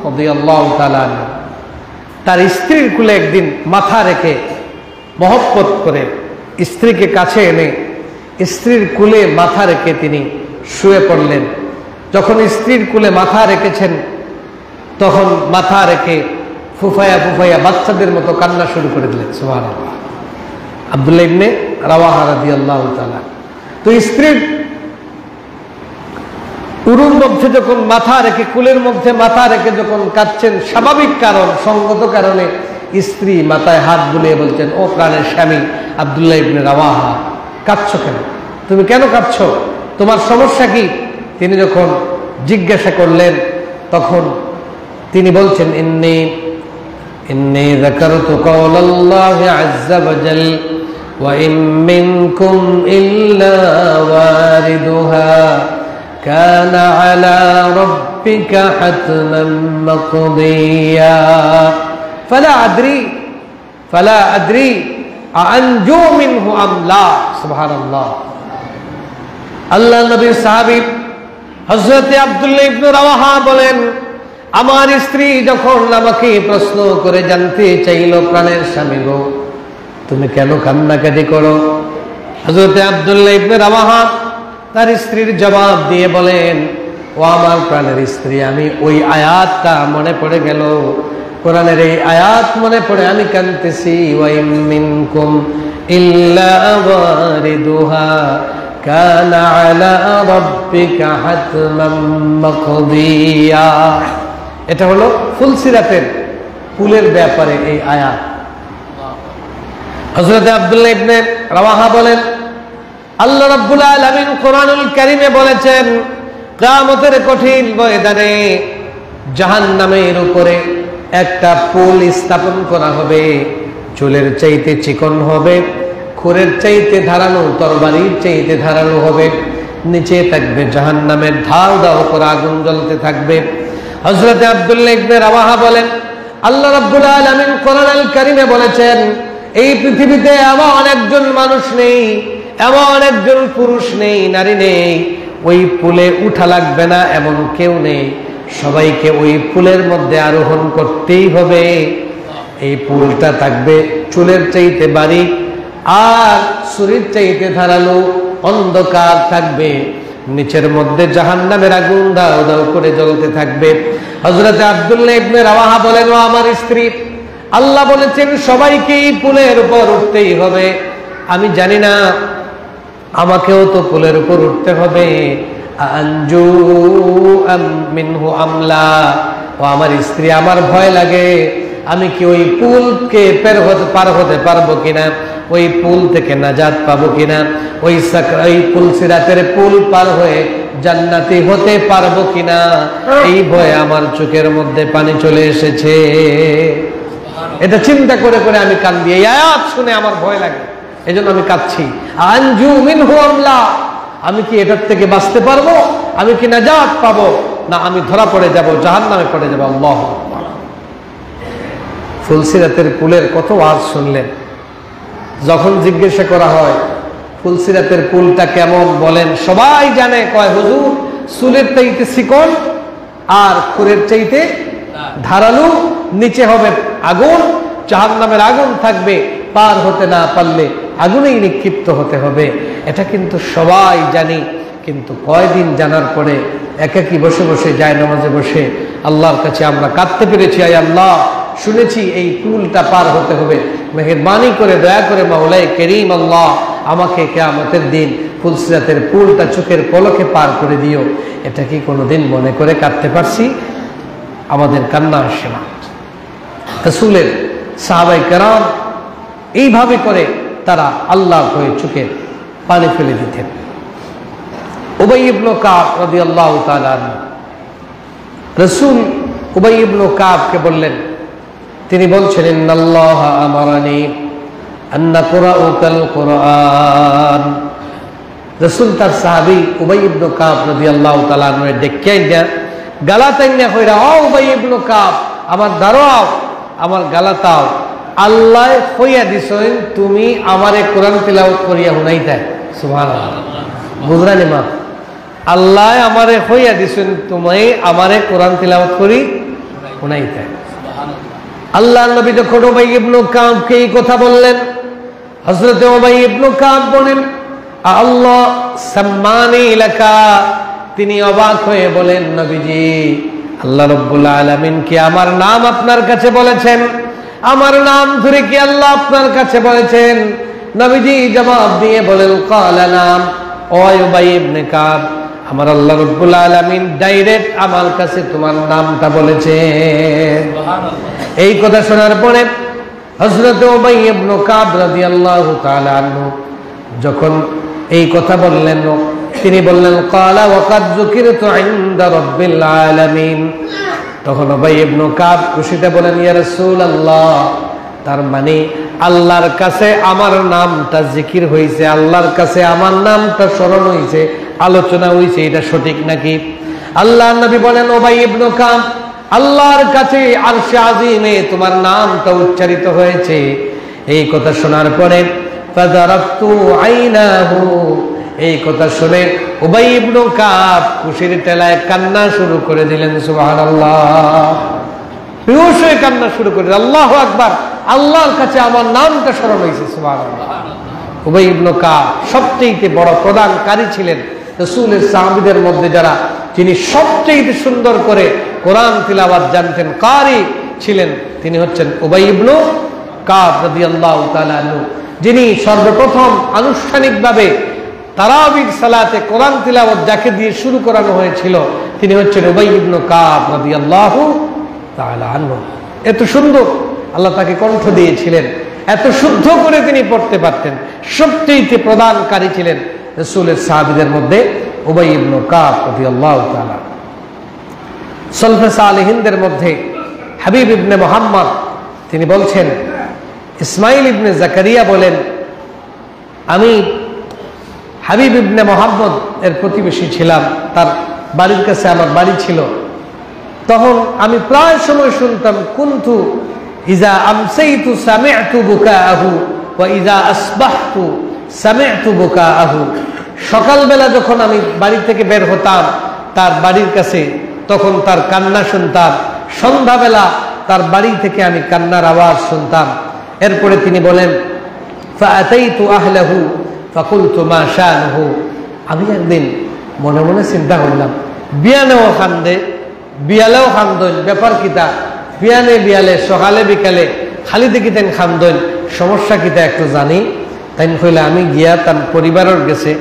রাদিয়াল্লাহু তাআলা তার স্ত্রীর কুলে একদিন মাথা রেখে মহব্বত করে স্ত্রীকে কাছে এনে স্ত্রীর কুলে মাথা রেখে তিনি শুয়ে পড়লেন। যখন স্ত্রীর কুলে মাথা রেখেছেন, তখন মাথা রেখে ফুফায়া ফুফায়া বাচ্চাদের মতো কান্না শুরু করে দিলেন। সুবহানাল্লাহ। আব্দুল্লাহ ইবনে রাওয়াহা রাদিয়াল্লাহু তাআলা তো স্ত্রীর উরুর মধ্যে যখন মাথা রেখে, কুলের মধ্যে মাথা রেখে যখন কাঁদছেন, স্বাভাবিক কারণ, সঙ্গত কারণে স্ত্রী মাথায় হাত বুলিয়ে বলছেন, ও প্রাণের স্বামী আব্দুল্লাহ ইবনে রাওয়াহা, কাঁদছো কেন? তুমি কেন কাঁদছো? তোমার সমস্যা কি? তিনি যখন জিজ্ঞাসা করলেন তখন তিনি বলছেন, ইন্নী যাকারতু কাওলাল্লাহি আযযা ওয়া জাল ওয়া ইন মিনকুম ইল্লা ওয়ারিদুহা কানা আলা রাব্বিকা হাতমান মাকদিয়া ফালা আদরি আনজু মিনহু আম লা। সুবহানাল্লাহ। আল্লাহ নবীর সাহাবী হযরত আব্দুল্লাহ ইবনে রাওয়াহা বলেন, আমার স্ত্রী যখন আমাকে প্রশ্ন করে জানতে চাইল, প্রাণের স্বামী গো, তুমি কেন কান্নাকাটি করো? হযরত আব্দুল্লাহ ইবনে রাওয়াহা তার স্ত্রীর জবাব দিয়ে বলেন, ও আমার প্রাণের স্ত্রী, আমি ওই আয়াতটা মনে পড়ে গেল, কোরআনের এই আয়াত মনে পড়ে আমি কাঁদতেছি। ওয়া ইন মিনকুম ইল্লা ওয়ারিদুহা কানা আলা রাব্বিকা হাতমান মাকদিয়া। এটা হলো ফুলসিরাতের ফুলের ব্যাপারে এই আয়াত। হযরত আব্দুল্লাহ ইবনে রাওয়াহা বলেন, আল্লাহ রাব্বুল আলামিন কোরআনুল কারীমে বলেছেন, কিয়ামতের কঠিন ময়দানে জাহান্নামের উপরে একটা পুল স্থাপন করা হবে, চুলের চাইতে চিকন হবে, খুরের চাইতে ধারালো, তরবারির চাইতে ধারালো হবে, নিচে থাকবে জাহান্নামের ঢাল দাও করে আগুন জ্বলতে থাকবে। হযরত আব্দুল্লাহ ইবনে রাওয়াহা বলেন, আল্লাহ রাব্বুল আলামিন কোরআনুল কারীমে বলেছেন, এই পৃথিবীতে এমন একজন মানুষ নেই, এমন একজন পুরুষ নেই, নারী নেই, ওই পুলে উঠা লাগবে না এমন কেউ নেই। সবাইকে ওই পুলের মধ্যে আরোহণ করতেই হবে। এই পুলটা থাকবে চুলের চাইতে বারিক আর ছুরির চাইতে ধারালো, অন্ধকার থাকবে, নিচের মধ্যে জাহান্নামের আগুন দাও দাও করে জ্বলতে থাকবে। হযরত আব্দুল্লাহ ইবনে রাওয়াহা বলেন, ও আমার স্ত্রী, আল্লাহ বলেছেন সবাইকে এই পুলের উপর উঠতেই হবে। আমি জানি না, আমাকেও তো পুলের উপর উঠতে হবে। আনজু মিনহু আমলা। ও আমার স্ত্রী, আমার ভয় লাগে, আমি কি ওই পুলকে পার হতে পারবো কিনা, ওই পুল থেকে নাজাত পাবো কিনা, ওই পুলসিরাতের পুল পার হয়ে জান্নাতি হতে পারবো কিনা, এই ভয়ে আমার চোখের মধ্যে পানি চলে এসেছে। এটা চিন্তা করে করে আমি কাঁদি। এই আয়াত শুনে আমার ভয় লাগে, এজন্য আমি কাঁদছি। আনজু মিনহু আমলা, আমি কি এটার থেকে বাঁচতে পারবো? আমি কি নাজাত পাবো, না আমি ধরা পড়ে যাব, জাহান্নামে পড়ে যাব। আল্লাহু আকবার। ফুলসিরাতের পুলের কত ওয়াজ শুনলেন। যখন জিজ্ঞাসা করা হয় ফুলসিরাতের পুলটা কেমন, বলেন সবাই জানে, কয় হুজুর চুলের চাইতে চিকন আর খুরের চাইতে ধারালো, নিচে হবে আগুন, জাহান্নামের আগুন থাকবে, পার হতে না পারলে আগুনেই নিক্ষিপ্ত হতে হবে। এটা কিন্তু সবাই জানি, কিন্তু কয়দিন জানার পরে একাকী বসে বসে যায় নামাজে বসে আল্লাহর কাছে আমরা কাঁদতে পেরেছি, আয় আল্লাহ, শুনেছি এই পুলটা পার হতে হবে, মেহেরবানি করে দয়া করে মাওলাই করিম আল্লাহ আমাকে কিয়ামতের দিন ফুলসিরাতের পুলটা চোখের পলকে পার করে দিও। এটা কি কোনোদিন মনে করে কাঁদতে পারছি? আমাদের কান্না আসে না। রাসূলের সাহাবায়ে কেরাম এইভাবে করে তারা আল্লাহর হয়ে চোখে পানি ফেলে দিতেন। উবাই ইবনে কাব রাদিয়াল্লাহু তাআলা রাসূল উবাই ইবনে কাবকে বললেন, তিনি বলছেন, ইন্নাল্লাহ আমারানি আন নাকরাউকাল কুরআন। রাসূল তার সাহাবী উবাই ইবনে কাব রাদিয়াল্লাহু তাআলা ডেকে গালাতাইনা কইরা, ও উবাই ইবনে কাব, আমার দাঁড়াও, আমার গালাতাও, আল্লাহ কইয়া দিছেন তুমি আমারে কোরআন তিলাওয়াত করিয়া শুনাইতা। সুবহানাল্লাহ। বুঝরানি মা, আল্লাহ আমারে কইয়া দিছেন তুমি আমারে কোরআন তিলাওয়াত করি শুনাইতা। আল্লাহর নবী যখন উবাই ইবনে কাবকে এই কথা বললেন, হযরত উবাই ইবনে কাব বলেন, আল্লাহ সাম্মানি লাকা। তিনি অবাক হয়ে বলেন, নবীজি আল্লাহ রাব্বুল আলামিন কি আমার নাম আপনার কাছে বলেছেন? আমার নাম ধরে কি আল্লাহ আপনার কাছে বলেছেন? নবীজি জবাব দিয়ে বলেন, ক্বালা নাম। ও উবাই ইবনে কাব, আমার আল্লাহ রাব্বুল আলামিন ডাইরেক্ট আমার কাছে তোমার নামটা বলেছেন। সুবহানাল্লাহ। এই কথা শোনার পরে হযরত উবাই ইবনে কাব রাদিয়াল্লাহু তাআলা আনহু যখন এই কথা বললেন, তিনি বললেন, ক্বালা ওয়াকাদ যুকিরতু ইনদা রাব্বিল আলামিন। তখন উবাই ইবনে কাব খুশিতে বলেন, ইয়া রাসূলুল্লাহ, তার মানে আল্লাহর কাছে আমার নামটা জিকির হয়েছে, আল্লাহর কাছে আমার নামটা স্মরণ হয়েছে, আলোচনা হয়েছে, এটা সঠিক নাকি? আল্লাহর নবী বলেন, উবাই ইবনে কাব, আল্লাহর কাছে আরশে আজিমে তোমার নামটা উচ্চারিত হয়েছে। এই কথা শোনার পরে ফাযারাফতু আইনাহু, এই কথা শুনে উবাই ইবনে কাব খুশির টেলায় কান্না শুরু করে দিলেন। সুবহানাল্লাহ। বেহুশ হয়ে কান্না শুরু করে, আল্লাহু আকবার, আল্লাহর কাছে আমার নামটা স্মরণ হয়েছে। সুবহানাল্লাহ। উবাই ইবনে কাব সবচেয়ে বড় প্রদানকারী ছিলেন রাসূলের সাহাবীদের মধ্যে, যারা যিনি সবচেয়ে সুন্দর করে কোরআন তিলাওয়াত জানতেন, কারি ছিলেন, তিনি হচ্ছেন উবাই ইবনে কাব রাদিয়াল্লাহু তাআলা আনহু, যিনি সর্বপ্রথম আনুষ্ঠানিকভাবে তারাবির সালাতে কোরআন তিলাওয়াত যাকে দিয়ে শুরু করানো হয়েছিল, তিনি হচ্ছেন উবাই ইবনে কাব রাদিয়াল্লাহু তাআলা আনহু। এত সুন্দর আল্লাহ তাকে কণ্ঠ দিয়েছিলেন, এত শুদ্ধ করে তিনি পড়তে পারতেন, সবচেয়ে প্রদানকারী ছিলেন রাসূলের সাহাবীদের মধ্যে উবাই ইবনে কাব রাদিয়াল্লাহু তাআলা। সলফে সালেহিনদের মধ্যে হাবিব ইবনে মুহাম্মদ, তিনি বলছেন, ইসমাইল ইবনে জাকারিয়া বলেন, আমি হাবিব ইবনে মুহাম্মদ এর প্রতিবেশী ছিলাম, তার বাড়ির কাছে আমার বাড়ি ছিল। তখন আমি প্রায় সময় শুনতাম, কুনতু ইজা আমসাইতু সামি'তু বুকাআহু ওয়া ইজা আসবাহতু সামি'তু বুকাআহু। সকালবেলা যখন আমি বাড়ি থেকে বের হতাম তার বাড়ির কাছে, তখন তার কান্না শুনতাম, সন্ধ্যাবেলা তার বাড়ি থেকে আমি কান্নার আওয়াজ শুনতাম। এরপরে তিনি বলেন, ফাআতাইতু আহলাহু ফাকুলতু মা শানুহু। আমি একদিন মনে মনে চিন্তা করলাম, বিয়ানেও খান্দে, বিয়ালেও খান্দন, ব্যাপার কিতা? বিয়ানে বিয়ালে সকালে বিকালে খালি দেখিতেন খান্দন, সমস্যা কিতা একটু জানি। তাই কইলে আমি গিয়া তার পরিবারের গেছে,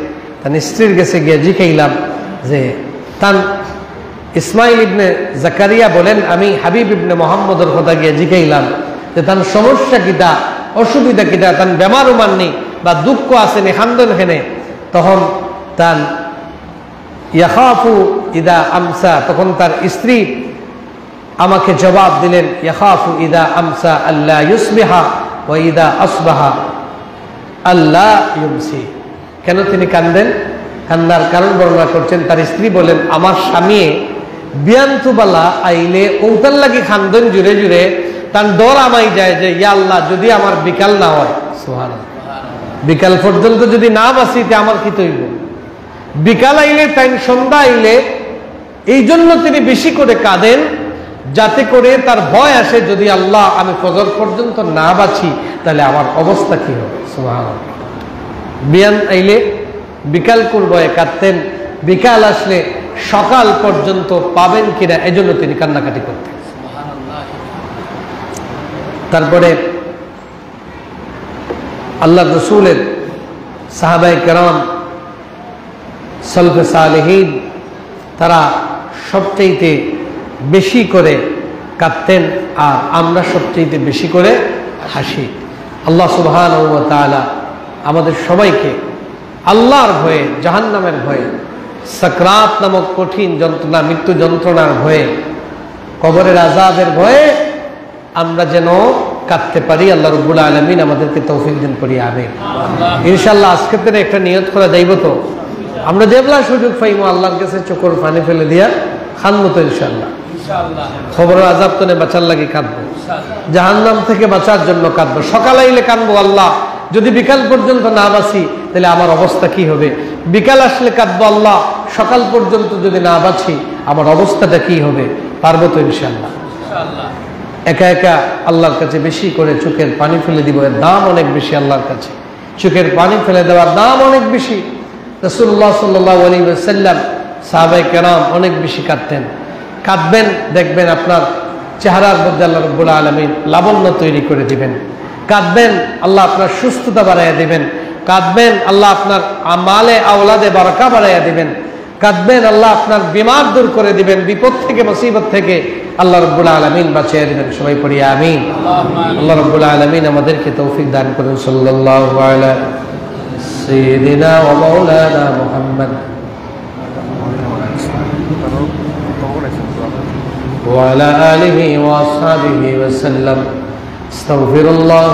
তার স্ত্রীর গেছে গিয়া জিখাইলাম যে তান ইসমাইল ইবনে জাকারিয়া বলেন, আমি হাবিব ইবনে মুহাম্মদের কথা গিয়া জিখাইলাম যে তার সমস্যা কিতা, অসুবিধা কিতা, তার বেমার উমাননি বা দুঃখ আসেনি, খান্দন হেনে। তখন তার ইয়াখাফু ইদা আমসা, তখন তার স্ত্রী আমাকে জবাব দিলেন, ইয়াখাফু ইদা আমসা আল্লাহ ইউসবিহা ওয়া ইদা আসবাহা আল্লাহ ইউমসি। কেন তিনি কান্দেন? কান্নার কারণ বর্ণনা করছেন। তার স্ত্রী বলেন, আমার স্বামী বিয়ান্তুবালা আইলে ওটার লাগি খান্দন জুড়ে জুড়ে, তার ডর আমাই যায় যে ইয়া আল্লাহ, যদি আমার বিকাল না হয়, সুবহানাল্লাহ, বিকাল পর্যন্ত যদি না বাঁচি তে আমার কি তৈব? বিকাল আইলে তাই সন্ধ্যা আইলে, এই জন্য তিনি বেশি করে কাঁদেন, যাতে করে তার ভয় আসে, যদি আল্লাহ আমি ফজর পর্যন্ত না বাঁচি তাহলে আমার অবস্থা কি হবে। সুবহানাল্লাহ। বিয়ান আইলে বিকাল করবয়ে কাঁদতেন, বিকাল আসলে সকাল পর্যন্ত পাবেন কিনা এজন্য তিনি কান্নাকাটি করতেন। তারপরে আল্লাহ রসুলের সাহাবায়ে কেরাম, সলফে সালেহিন, তারা সবচেয়ে বেশি করে কাঁদতেন, আর আমরা সবচেয়ে বেশি করে হাসি। আল্লাহ সুবহানাহু ওয়া তাআলা আমাদের সবাইকে আল্লাহর ভয়ে, জাহান্নামের ভয়ে, সাকরাত নামক কঠিন যন্ত্রণা, মৃত্যু যন্ত্রণার ভয়ে, কবরের আযাবের ভয়ে আমরা যেন কাঁদতে পারি। আল্লাহ রাব্বুল আলামিন আমাদেরকে তৌফিক দান করি, আমিন। ইনশাআল্লাহ আজকে থেকে একটা নিয়ত করা যাইব, তো আমরা যেবলা সুযোগ পাইমো আল্লাহর কাছে চোখের পানি ফেলে দিয়া খানবো তো ইনশাআল্লাহ। খবরের আযাব তো বাঁচার লাগি কাঁদবো, জাহান্নাম থেকে বাঁচার জন্য কাঁদবো। সকাল আইলে কাঁদবো, আল্লাহ যদি বিকাল পর্যন্ত না বাঁচি তাহলে আমার অবস্থা কি হবে? বিকাল আসলে কাঁদবো, আল্লাহ সকাল পর্যন্ত যদি না বাঁচি আমার অবস্থাটা কি হবে? পারবো তো ইনশাআল্লাহ। একা একা আল্লাহর কাছে বেশি করে চোখের পানি ফেলে দিব, এর দাম অনেক বেশি আল্লাহর কাছে। চোখের পানি ফেলে দেওয়ার দাম অনেক বেশি। রাসূলুল্লাহ সাল্লাল্লাহু আলাইহি ওয়াসাল্লাম, সাহাবায়ে কেরাম অনেক বেশি কাঁদতেন। কাঁদবেন, দেখবেন আপনার চেহারার মধ্যে আল্লাহ রাব্বুল আলামিন লাবণ্য তৈরি করে দিবেন। কাঁদবেন, আল্লাহ আপনার সুস্থতা বাড়াইয়া দিবেন। কাঁদবেন, আল্লাহ আপনার আমালে আওলাদে বারাকা বাড়াইয়া দিবেন। কাঁদবেন, আল্লাহ আপনার বিমার দূর করে দিবেন, বিপদ থেকে মুসিবত থেকে আল্লাহ রাব্বুল আলামিন বাঁচিয়ে দিবেন। সবাই পড়ি আমিন। আল্লাহ রাব্বুল আলামিন আমাদেরকে তৌফিক দান করুন। সাল্লাল্লাহু আলা সাইয়্যিদিনা ওয়া মাওলানা মুহাম্মদ ওয়া আলা আলিহি ওয়া আসহাবিহি ওয়া সাল্লাম। আস্তাগফিরুল্লাহ।